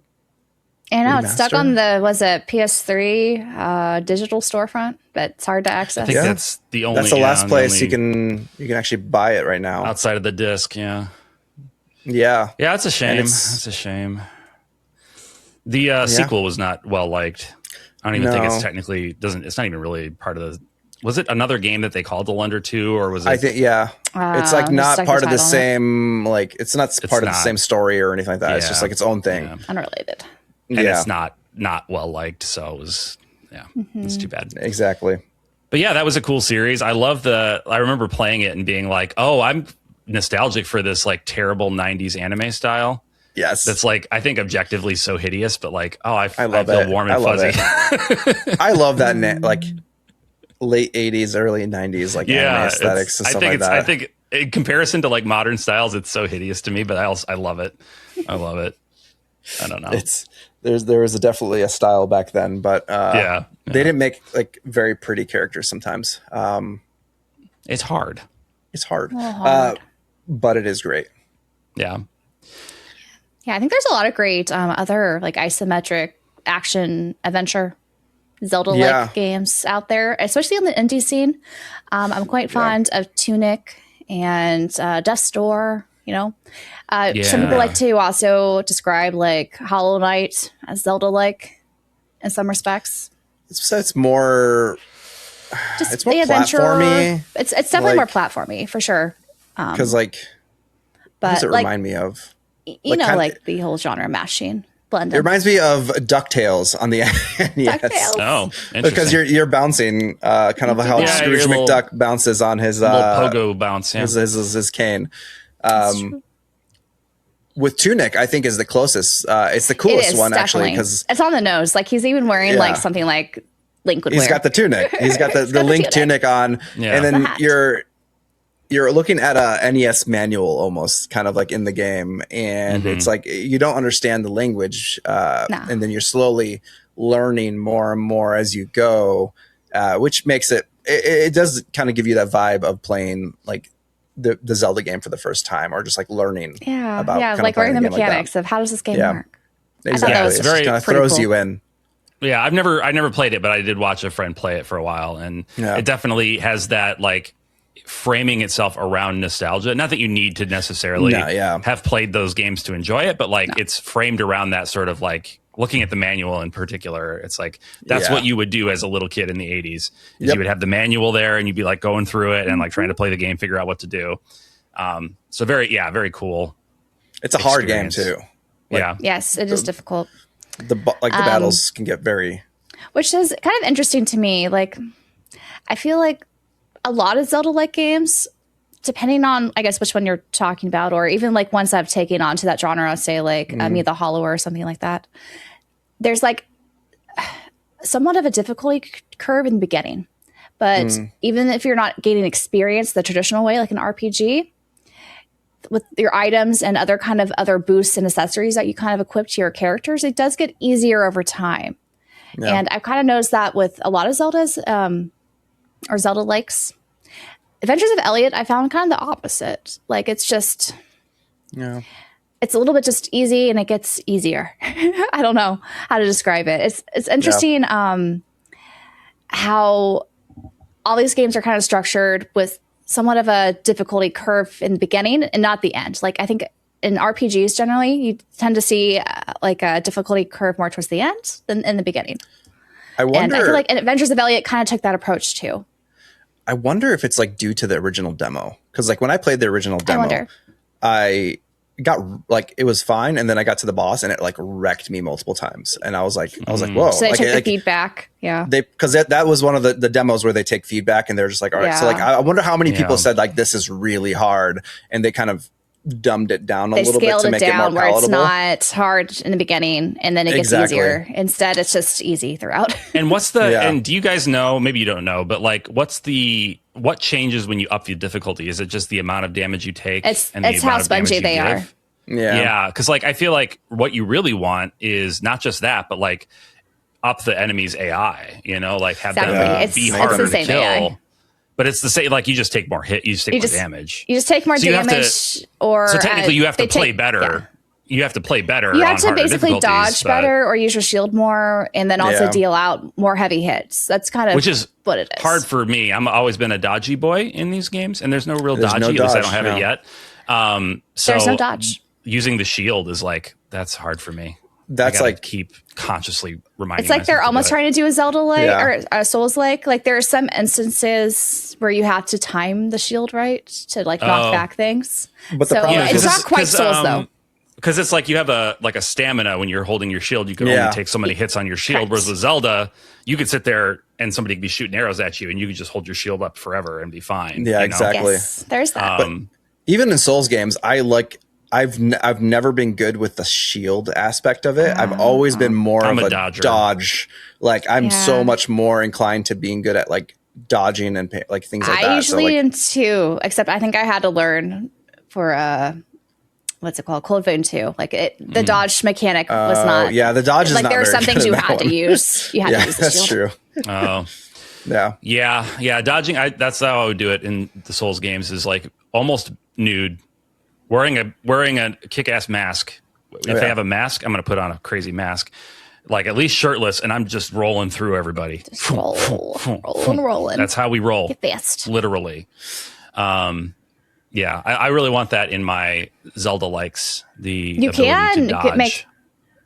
it's stuck on the PS3 digital storefront, but it's hard to access. I think that's the only. That's the last place you can actually buy it right now outside of the disc. Yeah. It's a shame. It's a shame. The sequel was not well liked. I don't even think it's technically it's not even really part of the. Was it another game that they called Alundra 2, or was it? I think it's like not part of the same. Like it's not part of the same story or anything like that. Yeah. It's just like its own thing, unrelated. And it's not well liked, so it was it's too bad. Exactly. But yeah, that was a cool series. I remember playing it and being like, oh, I'm nostalgic for this like terrible 90s anime style. Yes. That's like, I think objectively so hideous, but like, I feel warm and fuzzy. I love that like late 80s, early 90s like anime aesthetics and stuff like that. I think in comparison to like modern styles, it's so hideous to me, but I love it. I love it. I don't know. There was definitely a style back then, but they didn't make like very pretty characters sometimes. It's hard. It's hard. But it is great. Yeah. Yeah, I think there's a lot of great other like isometric action adventure Zelda-like games out there, especially in the indie scene. I'm quite fond of Tunic and Death's Door. Some people like to also describe like Hollow Knight as Zelda-like in some respects. It's more just more platformy. It's definitely more platformy for sure. Because what does it remind me of? Like the whole genre mashing. Blended. It reminds me of DuckTales on the NES. DuckTales. Oh, because you're bouncing, kind of how Scrooge McDuck bounces on his little pogo bounce, his cane. With Tunic, I think is the closest. It's the coolest one, actually, because it's on the nose. Like he's even wearing like something like Link would wear. He's got the tunic. He's got the Link tunic on, and then you're looking at a NES manual almost, kind of like in the game, and it's like you don't understand the language, and then you're slowly learning more and more as you go, which makes it does kind of give you that vibe of playing like the Zelda game for the first time, or just like learning about like learning the mechanics of how does this game work. Exactly. That was it just kind of throws you in. Yeah, I never played it, but I did watch a friend play it for a while, and it definitely has that like framing itself around nostalgia. Not that you need to necessarily have played those games to enjoy it, but like it's framed around that sort of like looking at the manual in particular. It's like that's what you would do as a little kid in the 80s. You would have the manual there and you'd be like going through it and like trying to play the game, figure out what to do. So very cool. It's a hard game too. Like, yes, it is difficult. The battles can get very, which is kind of interesting to me. Like, I feel like a lot of Zelda-like games, depending on, I guess, which one you're talking about, or even like ones I've taken on to that genre, say like Me the Hollower or something like that, there's like somewhat of a difficulty curve in the beginning. But even if you're not gaining experience the traditional way, like an RPG, with your items and other boosts and accessories that you kind of equip to your characters, it does get easier over time. Yeah. And I've kind of noticed that with a lot of Zeldas, or Zelda-Likes. Adventures of Elliot, I found kind of the opposite. Like, it's just, it's a little bit just easy and it gets easier. I don't know how to describe it. It's interesting how all these games are kind of structured with somewhat of a difficulty curve in the beginning and not the end. Like, I think in RPGs generally, you tend to see like a difficulty curve more towards the end than in the beginning. And I feel like Adventures of Elliot kind of took that approach too. I wonder if it's like due to the original demo. Because like when I played the original demo, I got like, it was fine. And then I got to the boss and it like wrecked me multiple times. And I was like, whoa. So they like, took the feedback. Yeah. Because that was one of the demos where they take feedback and they're just like, all right. So like, I wonder how many people said like, this is really hard. And they kind of dumbed it down a little bit to make it more palatable. Where it's not hard in the beginning and then it gets easier. Instead, it's just easy throughout. And what's the and do you guys know, maybe you don't know, but like what changes when you up the difficulty? Is it just the amount of damage you take? It's how spongy they are. Yeah, because like I feel like what you really want is not just that, but like up the enemy's AI, you know, like have them be harder to kill. AI. But it's the same, like you just take more hit, you just take more damage. You just take more damage. So technically you have to play better. Yeah. You have to play better. You have to basically dodge better or use your shield more and then also deal out more heavy hits. That's kind of what it is. Hard for me. I've always been a dodgy boy in these games and there's no real dodgy, at least I don't have it yet. So there's no dodge. Using the shield is like, that's hard for me. That's like keep consciously reminding. It's like they're almost trying to do a Zelda-like or a Souls-like. Like there are some instances where you have to time the shield right to like knock back things. But the problem it's not quite Souls though. Because it's like you have a stamina when you're holding your shield. You can only take so many hits on your shield. Whereas with Zelda, you could sit there and somebody could be shooting arrows at you, and you could just hold your shield up forever and be fine. Yeah, exactly. Yes, there's that. But even in Souls games, I've never been good with the shield aspect of it. I've always been more of a dodge. Like I'm so much more inclined to being good at like dodging and like things like that. I usually am too, except I think I had to learn for what's it called? Cold Vein 2. Like the dodge mechanic was not. Yeah, the dodge is like not there were very some things you had to use. You had to use the that's shield. True. Oh. Yeah. Dodging. That's how I would do it in the Souls games. Is like almost nude. Wearing a kick-ass mask. If I have a mask, I'm going to put on a crazy mask. Like at least shirtless, and I'm just rolling through everybody. Just rolling. That's how we roll. Get fast. Literally. I really want that in my Zelda-Likes. You can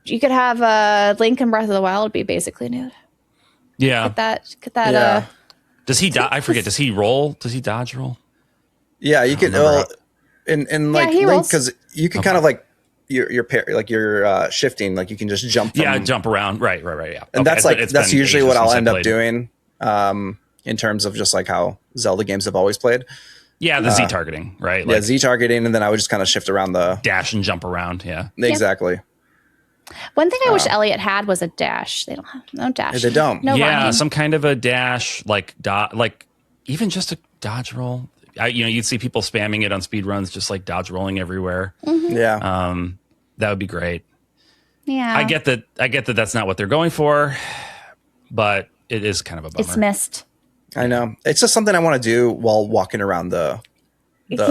you could have Link in Breath of the Wild be basically nude. Yeah. Get that. Does he dodge? I forget. Does he roll? Does he dodge roll? Yeah, you can. And like Link, because you can kind of like you're shifting, like you can just jump from, jump around, right, yeah. And that's usually what I'll end up doing in terms of just like how Zelda games have always played. Yeah, the Z targeting, right? Like, Z targeting, and then I would just kind of shift around the dash and jump around. Yeah, exactly. One thing I wish Elliot had was a dash. They don't have no dash. They don't. No running. Some kind of a dash, like even just a dodge roll. You'd see people spamming it on speed runs, just like dodge rolling everywhere. Mm-hmm. Yeah, that would be great. Yeah, I get that. That's not what they're going for, but it is kind of a bummer. It's missed. I know. It's just something I want to do while walking around the I don't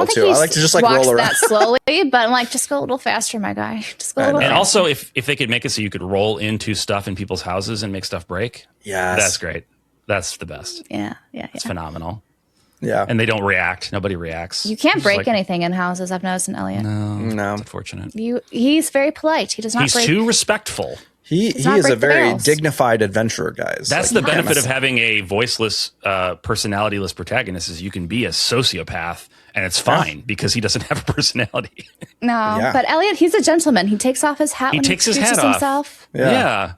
think I like to just like roll around that slowly, but I'm like, just go a little faster, my guy. Just go a little faster. And also, if they could make it so you could roll into stuff in people's houses and make stuff break, that's great. That's the best. Yeah. It's phenomenal. Yeah. And they don't react. Nobody reacts. You can't break anything in houses, I've noticed in Elliot. No. It's unfortunate. He's very polite. He does not break. He's too respectful. He is a very dignified adventurer, guys. That's the benefit of having a voiceless, personality-less protagonist is you can be a sociopath, and it's fine because he doesn't have a personality. No, but Elliot, he's a gentleman. He takes off his hat. He takes his hat off. Himself. Yeah.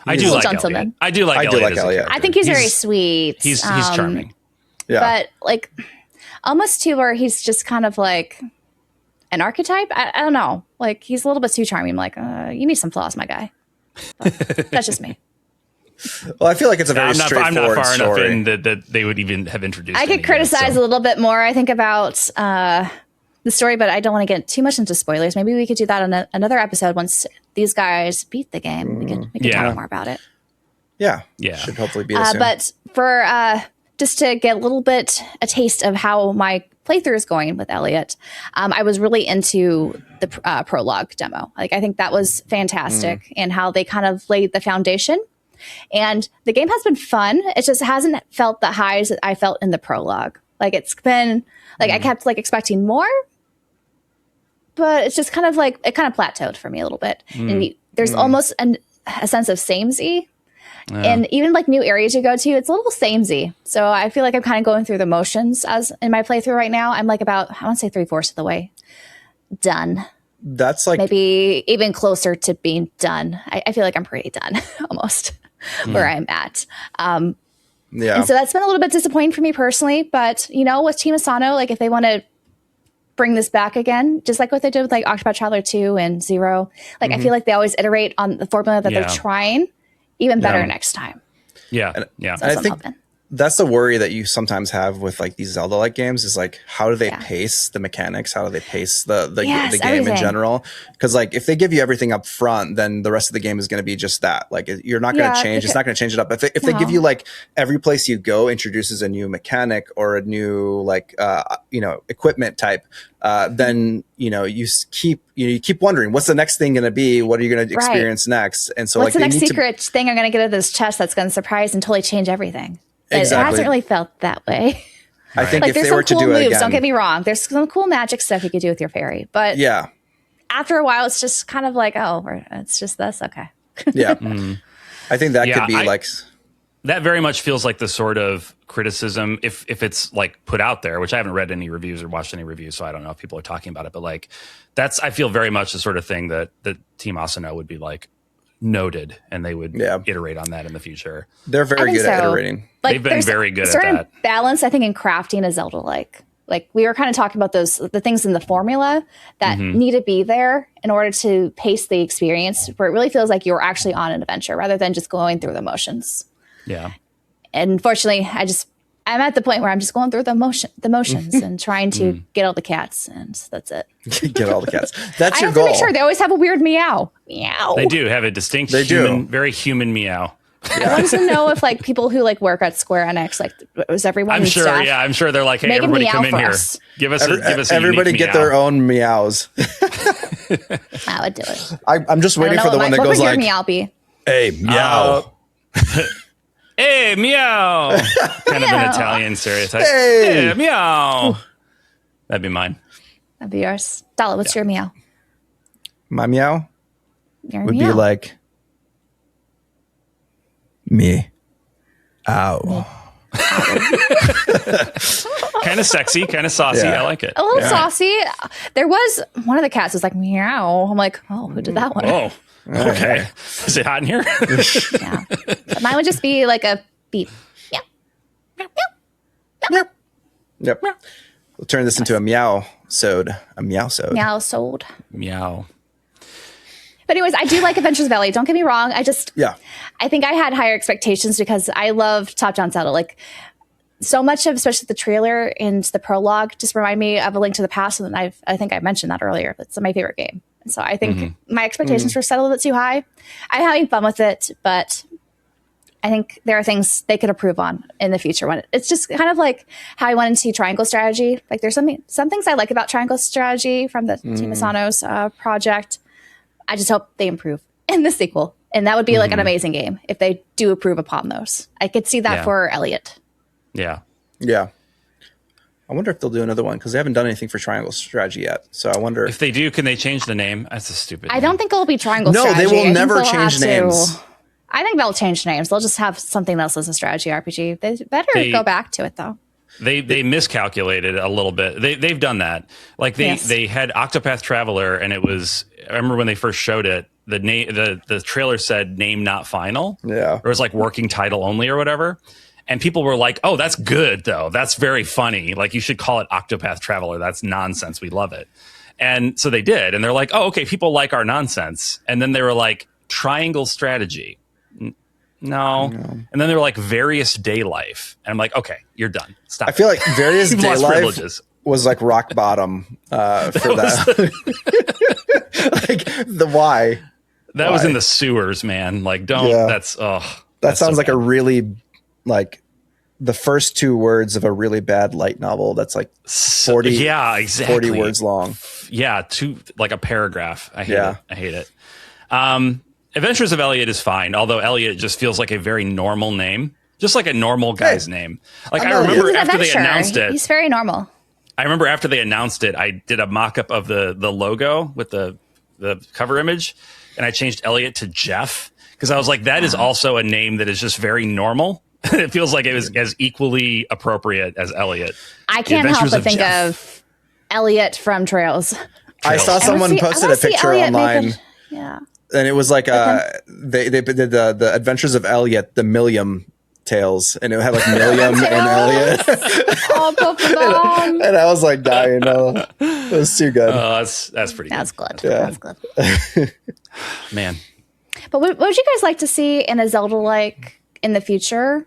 I do like Elliot. I do like Elliot. I think he's very sweet. He's charming. Yeah. But like almost to where he's just kind of like an archetype. I don't know. Like he's a little bit too charming. I'm like, you need some flaws, my guy. But that's just me. Well, I feel like it's a very straightforward I'm not far story. enough in that they would even have introduced. I could criticize a little bit more, I think, about the story, but I don't want to get too much into spoilers. Maybe we could do that on another episode once these guys beat the game. We could talk more about it. Yeah. Should hopefully be soon. But for just to get a taste of how my playthrough is going with Elliot, I was really into the prologue demo. Like I think that was fantastic and how they kind of laid the foundation. And the game has been fun. It just hasn't felt the highs that I felt in the prologue. Like it's been like I kept like expecting more, but it's just kind of like it kind of plateaued for me a little bit. And there's almost a sense of samey. And even like new areas you go to, it's a little samey. So I feel like I'm kind of going through the motions as in my playthrough right now. I'm like about, I want to say 3/4 of the way done. That's like maybe even closer to being done. I feel like I'm pretty done almost where I'm at. And so that's been a little bit disappointing for me personally, but with Team Asano, like if they want to bring this back again, just like what they did with like Octopath Traveler 2 and 0, like I feel like they always iterate on the formula that they're trying even better next time. And I think that's the worry that you sometimes have with like these Zelda-like games is like, how do they pace the mechanics? How do they pace the game in general? Because like if they give you everything up front, then the rest of the game is going to be just that. Like you're not going to change. It's not going to change it up. If they give you like every place you go introduces a new mechanic or a new like equipment type, then you keep wondering what's the next thing going to be? What are you going to experience next? And so what's the next secret thing I'm going to get out of this chest that's going to surprise and totally change everything? Exactly. It hasn't really felt that way. I think like if they were to do it again, don't get me wrong. There's some cool magic stuff you could do with your fairy, but after a while, it's just kind of like, it's just this, okay. I think that could be like that. Very much feels like the sort of criticism if it's like put out there, which I haven't read any reviews or watched any reviews, so I don't know if people are talking about it. But like I feel very much the sort of thing that Team Asano would be like noted, and they would iterate on that in the future. They're very good at iterating. Like, they've been very good at that. Balance, I think, in crafting a Zelda-like. Like we were kind of talking about the things in the formula that need to be there in order to pace the experience, where it really feels like you're actually on an adventure rather than just going through the motions. Yeah. And unfortunately, I'm at the point where I'm just going through the motions and trying to get all the cats, and that's it. Get all the cats. That's your goal. I have to make sure they always have a weird meow. Meow. They do have a distinct, very human meow. I want to know if like people who like work at Square Enix, like was everyone? I'm sure. Staff, I'm sure they're like, hey, everybody come in here. Give us. Everybody get their own meows. I would do it. I'm just waiting for the one that goes like, meow be? Hey, meow. Hey, meow. Kind of an Italian stereotype. Hey, meow. That'd be mine. That'd be yours. Dalla, what's your meow? My meow would be like me. Ow. Kind of sexy, kind of saucy. I like it. A little saucy. There was one of the cats was like meow. I'm like, oh, who did that one? Oh, okay. Is it hot in here? Yeah. But mine would just be like a beep. Yeah. Meow, meow, meow. Yep. We'll turn this into a meow-sode. A meow-sode. Meow-sode. Meow. But anyways, I do like Adventures of Elliot. Don't get me wrong. I think I had higher expectations because I love top-down Zelda. Like, so much of, especially the trailer and the prologue, just remind me of A Link to the Past. And I think I mentioned that earlier. That's my favorite game. And so I think my expectations were set a little bit too high. I'm having fun with it, but I think there are things they could improve on in the future. When it's just kind of like how I went into triangle strategy. Like there's some things I like about triangle strategy from the Team Asano's project. I just hope they improve in the sequel. And that would be like an amazing game if they do improve upon those. I could see that for Elliot. Yeah. Yeah. I wonder if they'll do another one because they haven't done anything for triangle strategy yet. So I wonder if they do, can they change the name? That's a stupid name. I don't think it'll be triangle strategy. No, they will never change names. I think they'll change names. They'll just have something else as a strategy RPG. They better go back to it though. They miscalculated a little bit. They've done that. Like they had Octopath Traveler, and it was. I remember when they first showed it. The trailer said name not final. Yeah, or it was like working title only or whatever. And people were like, "Oh, that's good though. That's very funny. Like you should call it Octopath Traveler. That's nonsense. We love it." And so they did, and they're like, "Oh, okay, people like our nonsense." And then they were like, "Triangle strategy." No. And then they were like various day life. And I'm like, okay, you're done. Stop. I feel like various day life was like rock bottom for that. Like the why. That was in the sewers, man. Like that sounds like a really like the first two words of a really bad light novel that's like 40 words long. Yeah, like a paragraph. I hate it. Adventures of Elliot is fine, although Elliot just feels like a very normal name, just like a normal guy's name. Like I remember after they announced it, he's very normal. I remember after they announced it, I did a mock-up of the logo with the cover image, and I changed Elliot to Jeff because I was like, that is also a name that is just very normal. It feels like it was as equally appropriate as Elliot. I can't help but think of Elliot from Trails. I saw someone posted a picture online. Yeah. And it was like they did the Adventures of Elliot, the Milliam Tales, and it had like Milliam and Elliot. Oh, and I was like dying. It was too good. That's pretty good. That's good. Yeah. That's good. Man. But what would you guys like to see in a Zelda-like in the future?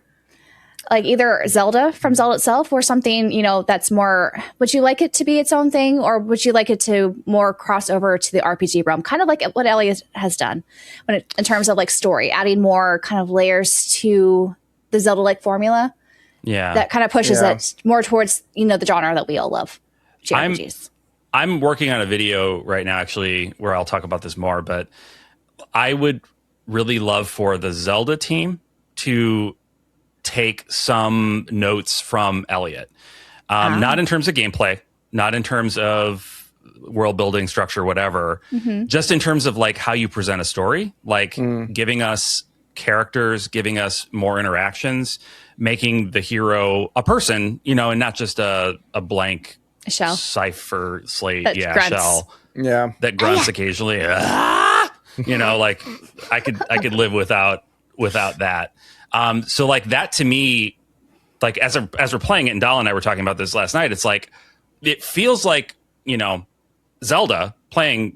Like either Zelda from Zelda itself or something, that's more, would you like it to be its own thing or would you like it to more cross over to the RPG realm? Kind of like what Elliot has done in terms of like story, adding more kind of layers to the Zelda-like formula. Yeah. That kind of pushes it more towards, the genre that we all love. JRPGs. I'm working on a video right now, actually, where I'll talk about this more, but I would really love for the Zelda team to take some notes from Elliot. Not in terms of gameplay, not in terms of world building structure, whatever, just in terms of like how you present a story, like giving us characters, giving us more interactions, making the hero a person, and not just a blank shell, cipher slate, grunts. shell, that grunts occasionally. Like I could live without that. So like that to me, like as we're playing it, and Dallah and I were talking about this last night, it's like, it feels like, Zelda playing,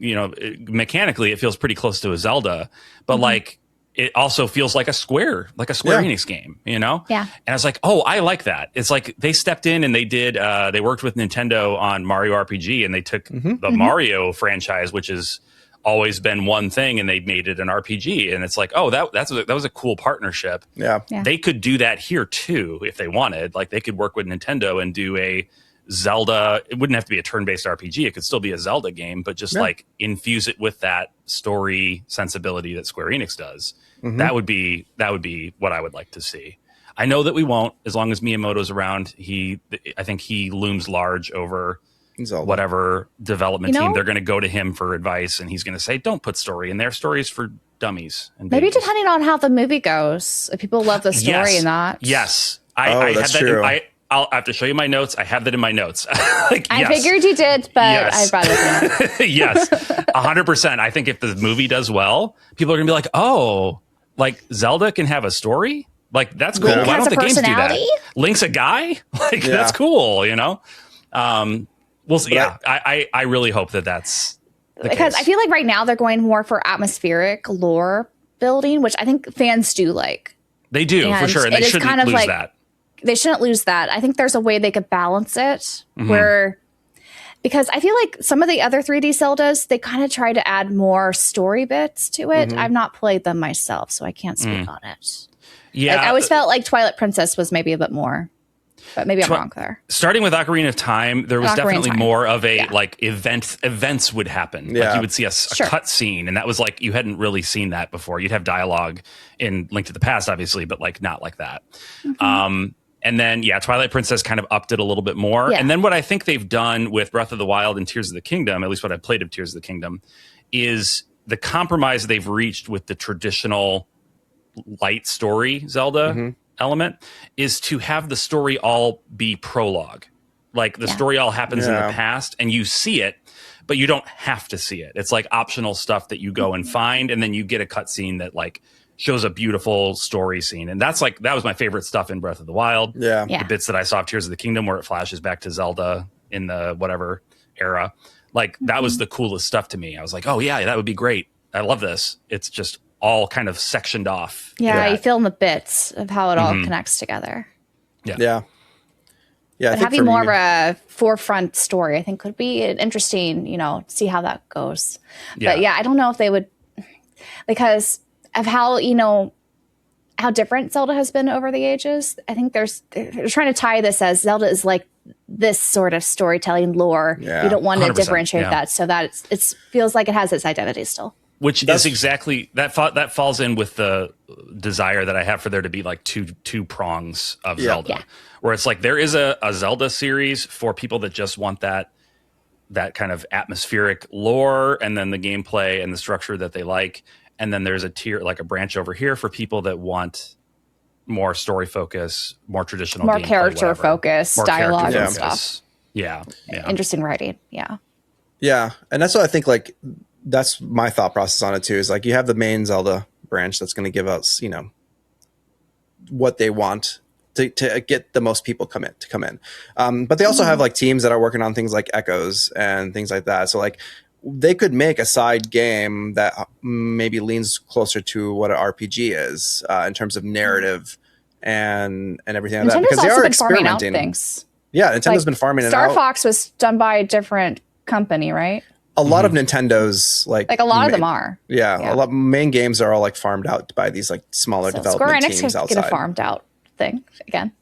mechanically, it feels pretty close to a Zelda, but like, it also feels like a Square Enix game, Yeah. And I was like, oh, I like that. It's like they stepped in and they did, they worked with Nintendo on Mario RPG and they took the Mario franchise, which is always been one thing, and they made it an RPG, and it's like, oh, that was a cool partnership. Yeah. They could do that here too if they wanted. Like they could work with Nintendo and do a Zelda. It wouldn't have to be a turn-based RPG. It could still be a Zelda game, but just like infuse it with that story sensibility that Square Enix does. That would be what I would like to see. I know that we won't, as long as Miyamoto's around. I think he looms large over Zelda. Whatever development team. They're going to go to him for advice, and he's going to say, don't put story in there. Stories for dummies and maybe babies. Depending on how the movie goes, if people love the story and that. Yes, I that's had that true. I'll have to show you my notes. I have that in my notes. I figured you did, but yes. I brought it in. Yes, 100%. I think if the movie does well, people are gonna be like, oh, like Zelda can have a story? Like, that's cool. Link Why don't the games do that? personality? Link's a guy? Like, that's cool, you know? We'll see. Yeah, I really hope that's the because case. I feel like right now they're going more for atmospheric lore building, which I think fans do like. They do, for sure. And they shouldn't kind of lose that. They shouldn't lose that. I think there's a way they could balance it where, because I feel like some of the other 3D Zeldas, they kind of try to add more story bits to it. I've not played them myself, so I can't speak on it. Yeah. Like, I always felt like Twilight Princess was maybe a bit more, but maybe I'm wrong there. Starting with Ocarina of Time, there was definitely more of a like events would happen. Yeah. Like you would see a cut scene, and that was like you hadn't really seen that before. You'd have dialogue in Link to the Past, obviously, but like not like that. And then, Twilight Princess kind of upped it a little bit more. Yeah. And then what I think they've done with Breath of the Wild and Tears of the Kingdom, at least what I played of Tears of the Kingdom, is the compromise they've reached with the traditional light story Zelda element is to have the story all be prologue. Like the story all happens in the past and you see it, but you don't have to see it. It's like optional stuff that you go and find, and then you get a cutscene that like shows a beautiful story scene. And that's like, that was my favorite stuff in Breath of the Wild. Yeah. The bits that I saw of Tears of the Kingdom where it flashes back to Zelda in the whatever era. Like that was the coolest stuff to me. I was like, oh yeah, that would be great. I love this. It's just all kind of sectioned off. Yeah, you feel in the bits of how it all connects together. Yeah. But having more of a forefront story, I think, could be interesting, see how that goes. Yeah. But I don't know if they would, because of how, how different Zelda has been over the ages. I think they're trying to tie this as Zelda is like this sort of storytelling lore. Yeah. You don't want to differentiate that so that it feels like it has its identity still. Which is exactly that falls in with the desire that I have for there to be like two prongs of Zelda, where it's like there is a Zelda series for people that just want that kind of atmospheric lore and then the gameplay and the structure that they like, and then there's a tier, like a branch over here for people that want more story focus, more traditional, more character focus, dialogue and stuff. Yeah, interesting writing. Yeah, and that's what I think. Like, that's my thought process on it too. Is like you have the main Zelda branch that's going to give us, what they want to get the most people come in. But they also have like teams that are working on things like Echoes and things like that. So like they could make a side game that maybe leans closer to what an RPG is in terms of narrative and everything like that, because they are experimenting. Things. Yeah, Nintendo's been farming it out. Star Fox was done by a different company, right? A lot of Nintendo's like a lot of them are. Yeah, a lot main games are all like farmed out by these like smaller development teams outside. Square Enix could get a farmed out thing again.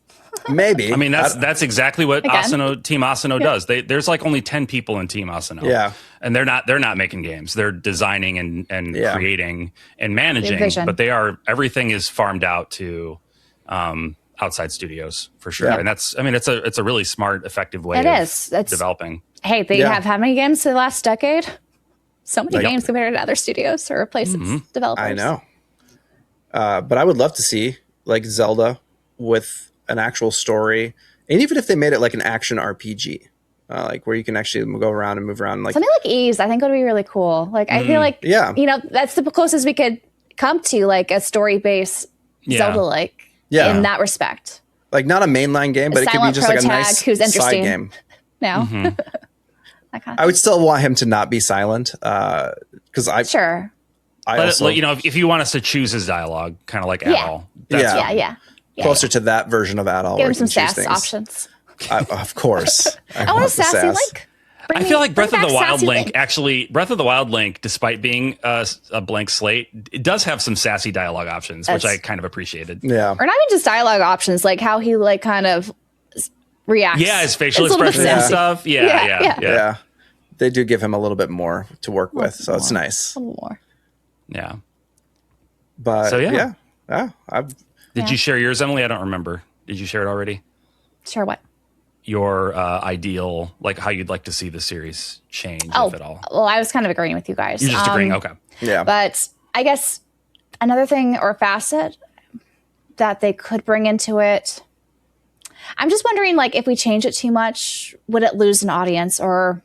Maybe. I mean, that's exactly what Team Asano does. There's like only 10 people in Team Asano. Yeah. And they're not making games. They're designing and creating and managing, but everything is farmed out to outside studios for sure. Yeah. And it's a really smart, effective way of developing. Hey, they have how many games in the last decade? So many games compared to other studios or places developers. I know. But I would love to see like Zelda with an actual story, and even if they made it like an action RPG, like where you can actually go around and move around, like something like Ys, I think would be really cool. Like I feel like that's the closest we could come to like a story-based Zelda-like in that respect. Like not a mainline game, but it could be just like a nice who's side game. Now, I would still want him to not be silent because I also, if you want us to choose his dialogue, kind of like Adal, closer to that version of Adal. Give him some sass options. Of course. I want a sassy Link. I feel like Breath of the Wild Link, actually, Breath of the Wild Link, despite being a blank slate, it does have some sassy dialogue options, which I kind of appreciated. Yeah. Or not even just dialogue options, like how he like kind of reacts. Yeah, his facial expressions and stuff. Yeah. They do give him a little bit more to work with, so it's nice. A little more. Yeah. But so, Did you share yours, Emily? I don't remember. Did you share it already? Share what? Your ideal, like how you'd like to see the series change, if at all. Well, I was kind of agreeing with you guys. You're just agreeing? Okay. Yeah. But I guess another thing or facet that they could bring into it I'm just wondering, like, if we change it too much, would it lose an audience? Or,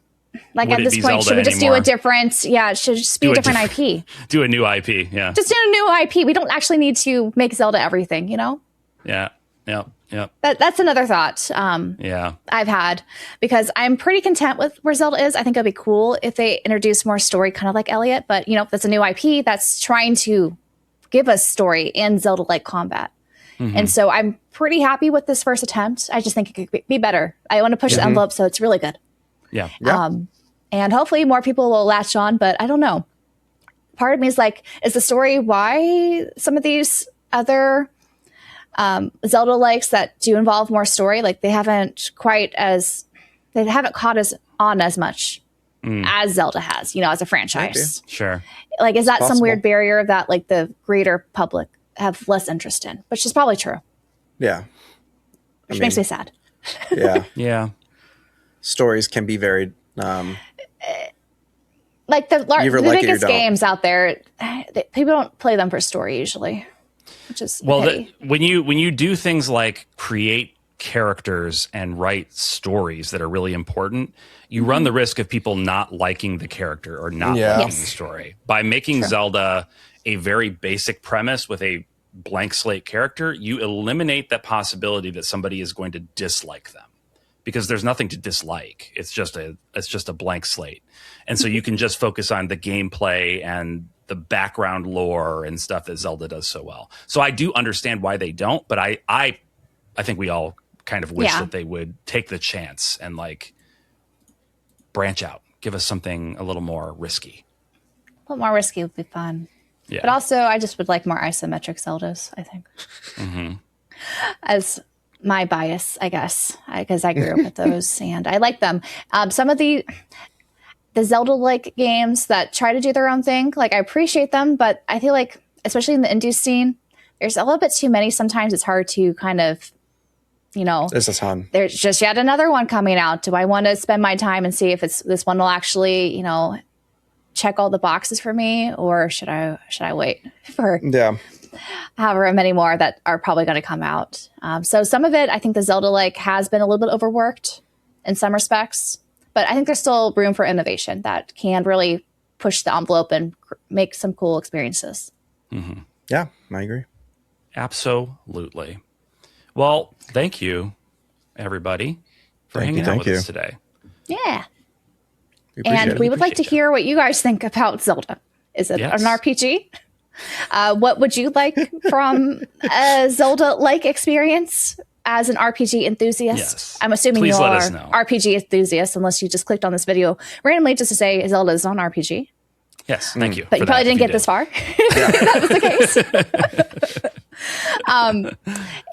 like, Would at this point, Zelda should we just anymore? do a different, it should just be a different IP. Do a new IP, yeah. Just do a new IP. We don't actually need to make Zelda everything, you know? Yeah, yeah, yeah. That's another thought I've had, because I'm pretty content with where Zelda is. I think it'd be cool if they introduce more story, kind of like Elliot, but, you know, that's a new IP that's trying to give us story and Zelda-like combat. And so I'm pretty happy with this first attempt. I just think it could be better. I want to push the envelope, so it's really good. Yeah. And hopefully more people will latch on, but I don't know. Part of me is like, is the story why some of these other Zelda-likes that do involve more story, like they haven't caught us on as much as Zelda has, you know, as a franchise. Maybe. Sure. Like, is that some weird barrier that like the greater public have less interest in, which is probably true. Yeah. Which makes me sad. Yeah. Yeah. Stories can be very, like the biggest games out there, people don't play them for story usually, which is when you do things like create characters and write stories that are really important, you run the risk of people not liking the character or not liking the story. By making Zelda a very basic premise with a blank slate character, you eliminate that possibility that somebody is going to dislike them, because there's nothing to dislike. It's just a blank slate. And so you can just focus on the gameplay and the background lore and stuff that Zelda does so well. So I do understand why they don't, but I think we all kind of wish that they would take the chance and like branch out, give us something a little more risky. A little more risky would be fun. Yeah. But also, I just would like more isometric Zeldas, I think. As my bias, I guess, because I grew up with those and I like them. Some of the Zelda-like games that try to do their own thing, like I appreciate them, but I feel like, especially in the indie scene, there's a little bit too many. Sometimes it's hard to kind of, you know, there's a ton. There's just yet another one coming out. Do I want to spend my time and see if this one will actually, you know, check all the boxes for me, or should I wait for however many more that are probably going to come out? So some of it, I think the Zelda-like has been a little bit overworked in some respects, but I think there's still room for innovation that can really push the envelope and make some cool experiences. Yeah, I agree. Absolutely. Well, thank you, everybody, for hanging out with us today. Yeah. We would like to hear what you guys think about Zelda. Is it an RPG? What would you like from a Zelda-like experience as an RPG enthusiast? Yes. I'm assuming you are an RPG enthusiast, unless you just clicked on this video randomly just to say Zelda is on RPG. Yes, thank you. But you probably didn't get this far. That was the case.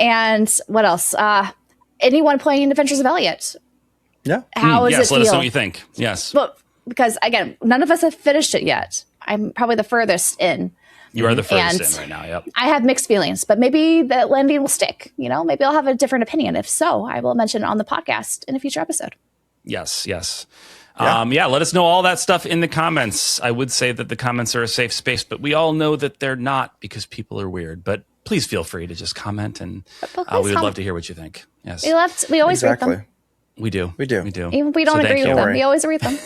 And what else? Anyone playing Adventures of Elliot? Yeah. How is it feel? Let us know what you think. Yes. Well, because again, none of us have finished it yet. I'm probably the furthest in. You are the furthest in right now. Yep. I have mixed feelings, but maybe the landing will stick. You know, maybe I'll have a different opinion. If so, I will mention it on the podcast in a future episode. Yes. Yeah. Let us know all that stuff in the comments. I would say that the comments are a safe space, but we all know that they're not, because people are weird. But please feel free to just comment, and we would love to hear what you think. Yes. We always read them. We do. Even if we don't agree with them, we always read them.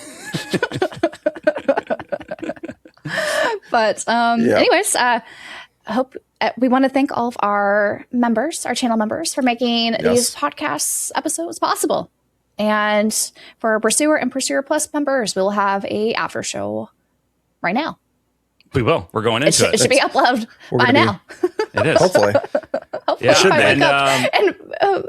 But anyways, I hope we want to thank all of our members, our channel members, for making these podcast episodes possible. And for Pursuer and Pursuer Plus members, we'll have a after show right now. We will. We're going into it. It should be uploaded by now. It is. Hopefully. Yeah. Should be. And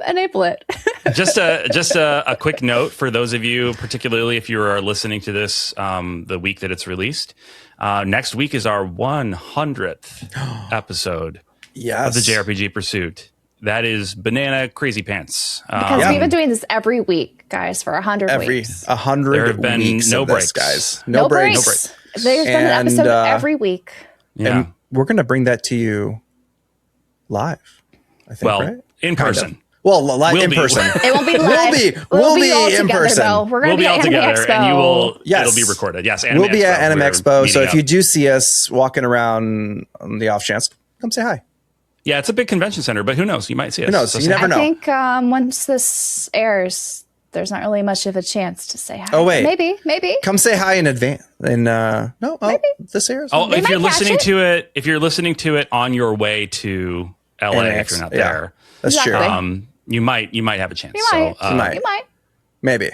enable it. just a quick note for those of you, particularly if you are listening to this the week that it's released. Next week is our 100th episode of the JRPG Pursuit. That is banana crazy pants. Because we've been doing this every week, guys, for 100 weeks. 100 there have been weeks no breaks, guys. No breaks. There's been an episode every week. Yeah. And we're going to bring that to you live, I think, right? In person. Well, live in person. It won't be live. We'll be in person. Though. We'll be all together, and you will. It'll be recorded. Yes, we'll be at Anime Expo. So if you do see us walking around on the off chance, come say hi. Yeah, it's a big convention center, but who knows? You might see us. Who knows? You never know. I think once this airs, there's not really much of a chance to say hi. Oh, wait. Maybe. Come say hi in advance. And this airs. Oh, if you're listening to it on your way to LA, if you're not there, that's true. You might have a chance. You might. Maybe.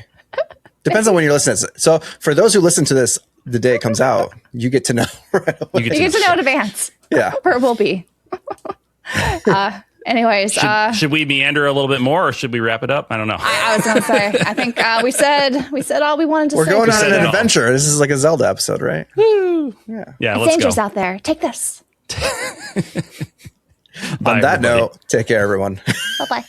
Depends on when you're listening. So for those who listen to this the day it comes out, you get to know right away. You get to know in advance. Yeah. Where it will be. Anyways, should we meander a little bit more, or should we wrap it up? I don't know. I was gonna say, I think we said all we wanted to say. We're going on an adventure. This is like a Zelda episode, right? Woo! Yeah, it's dangerous out there. Take this. On that note, take care, everyone. Bye-bye.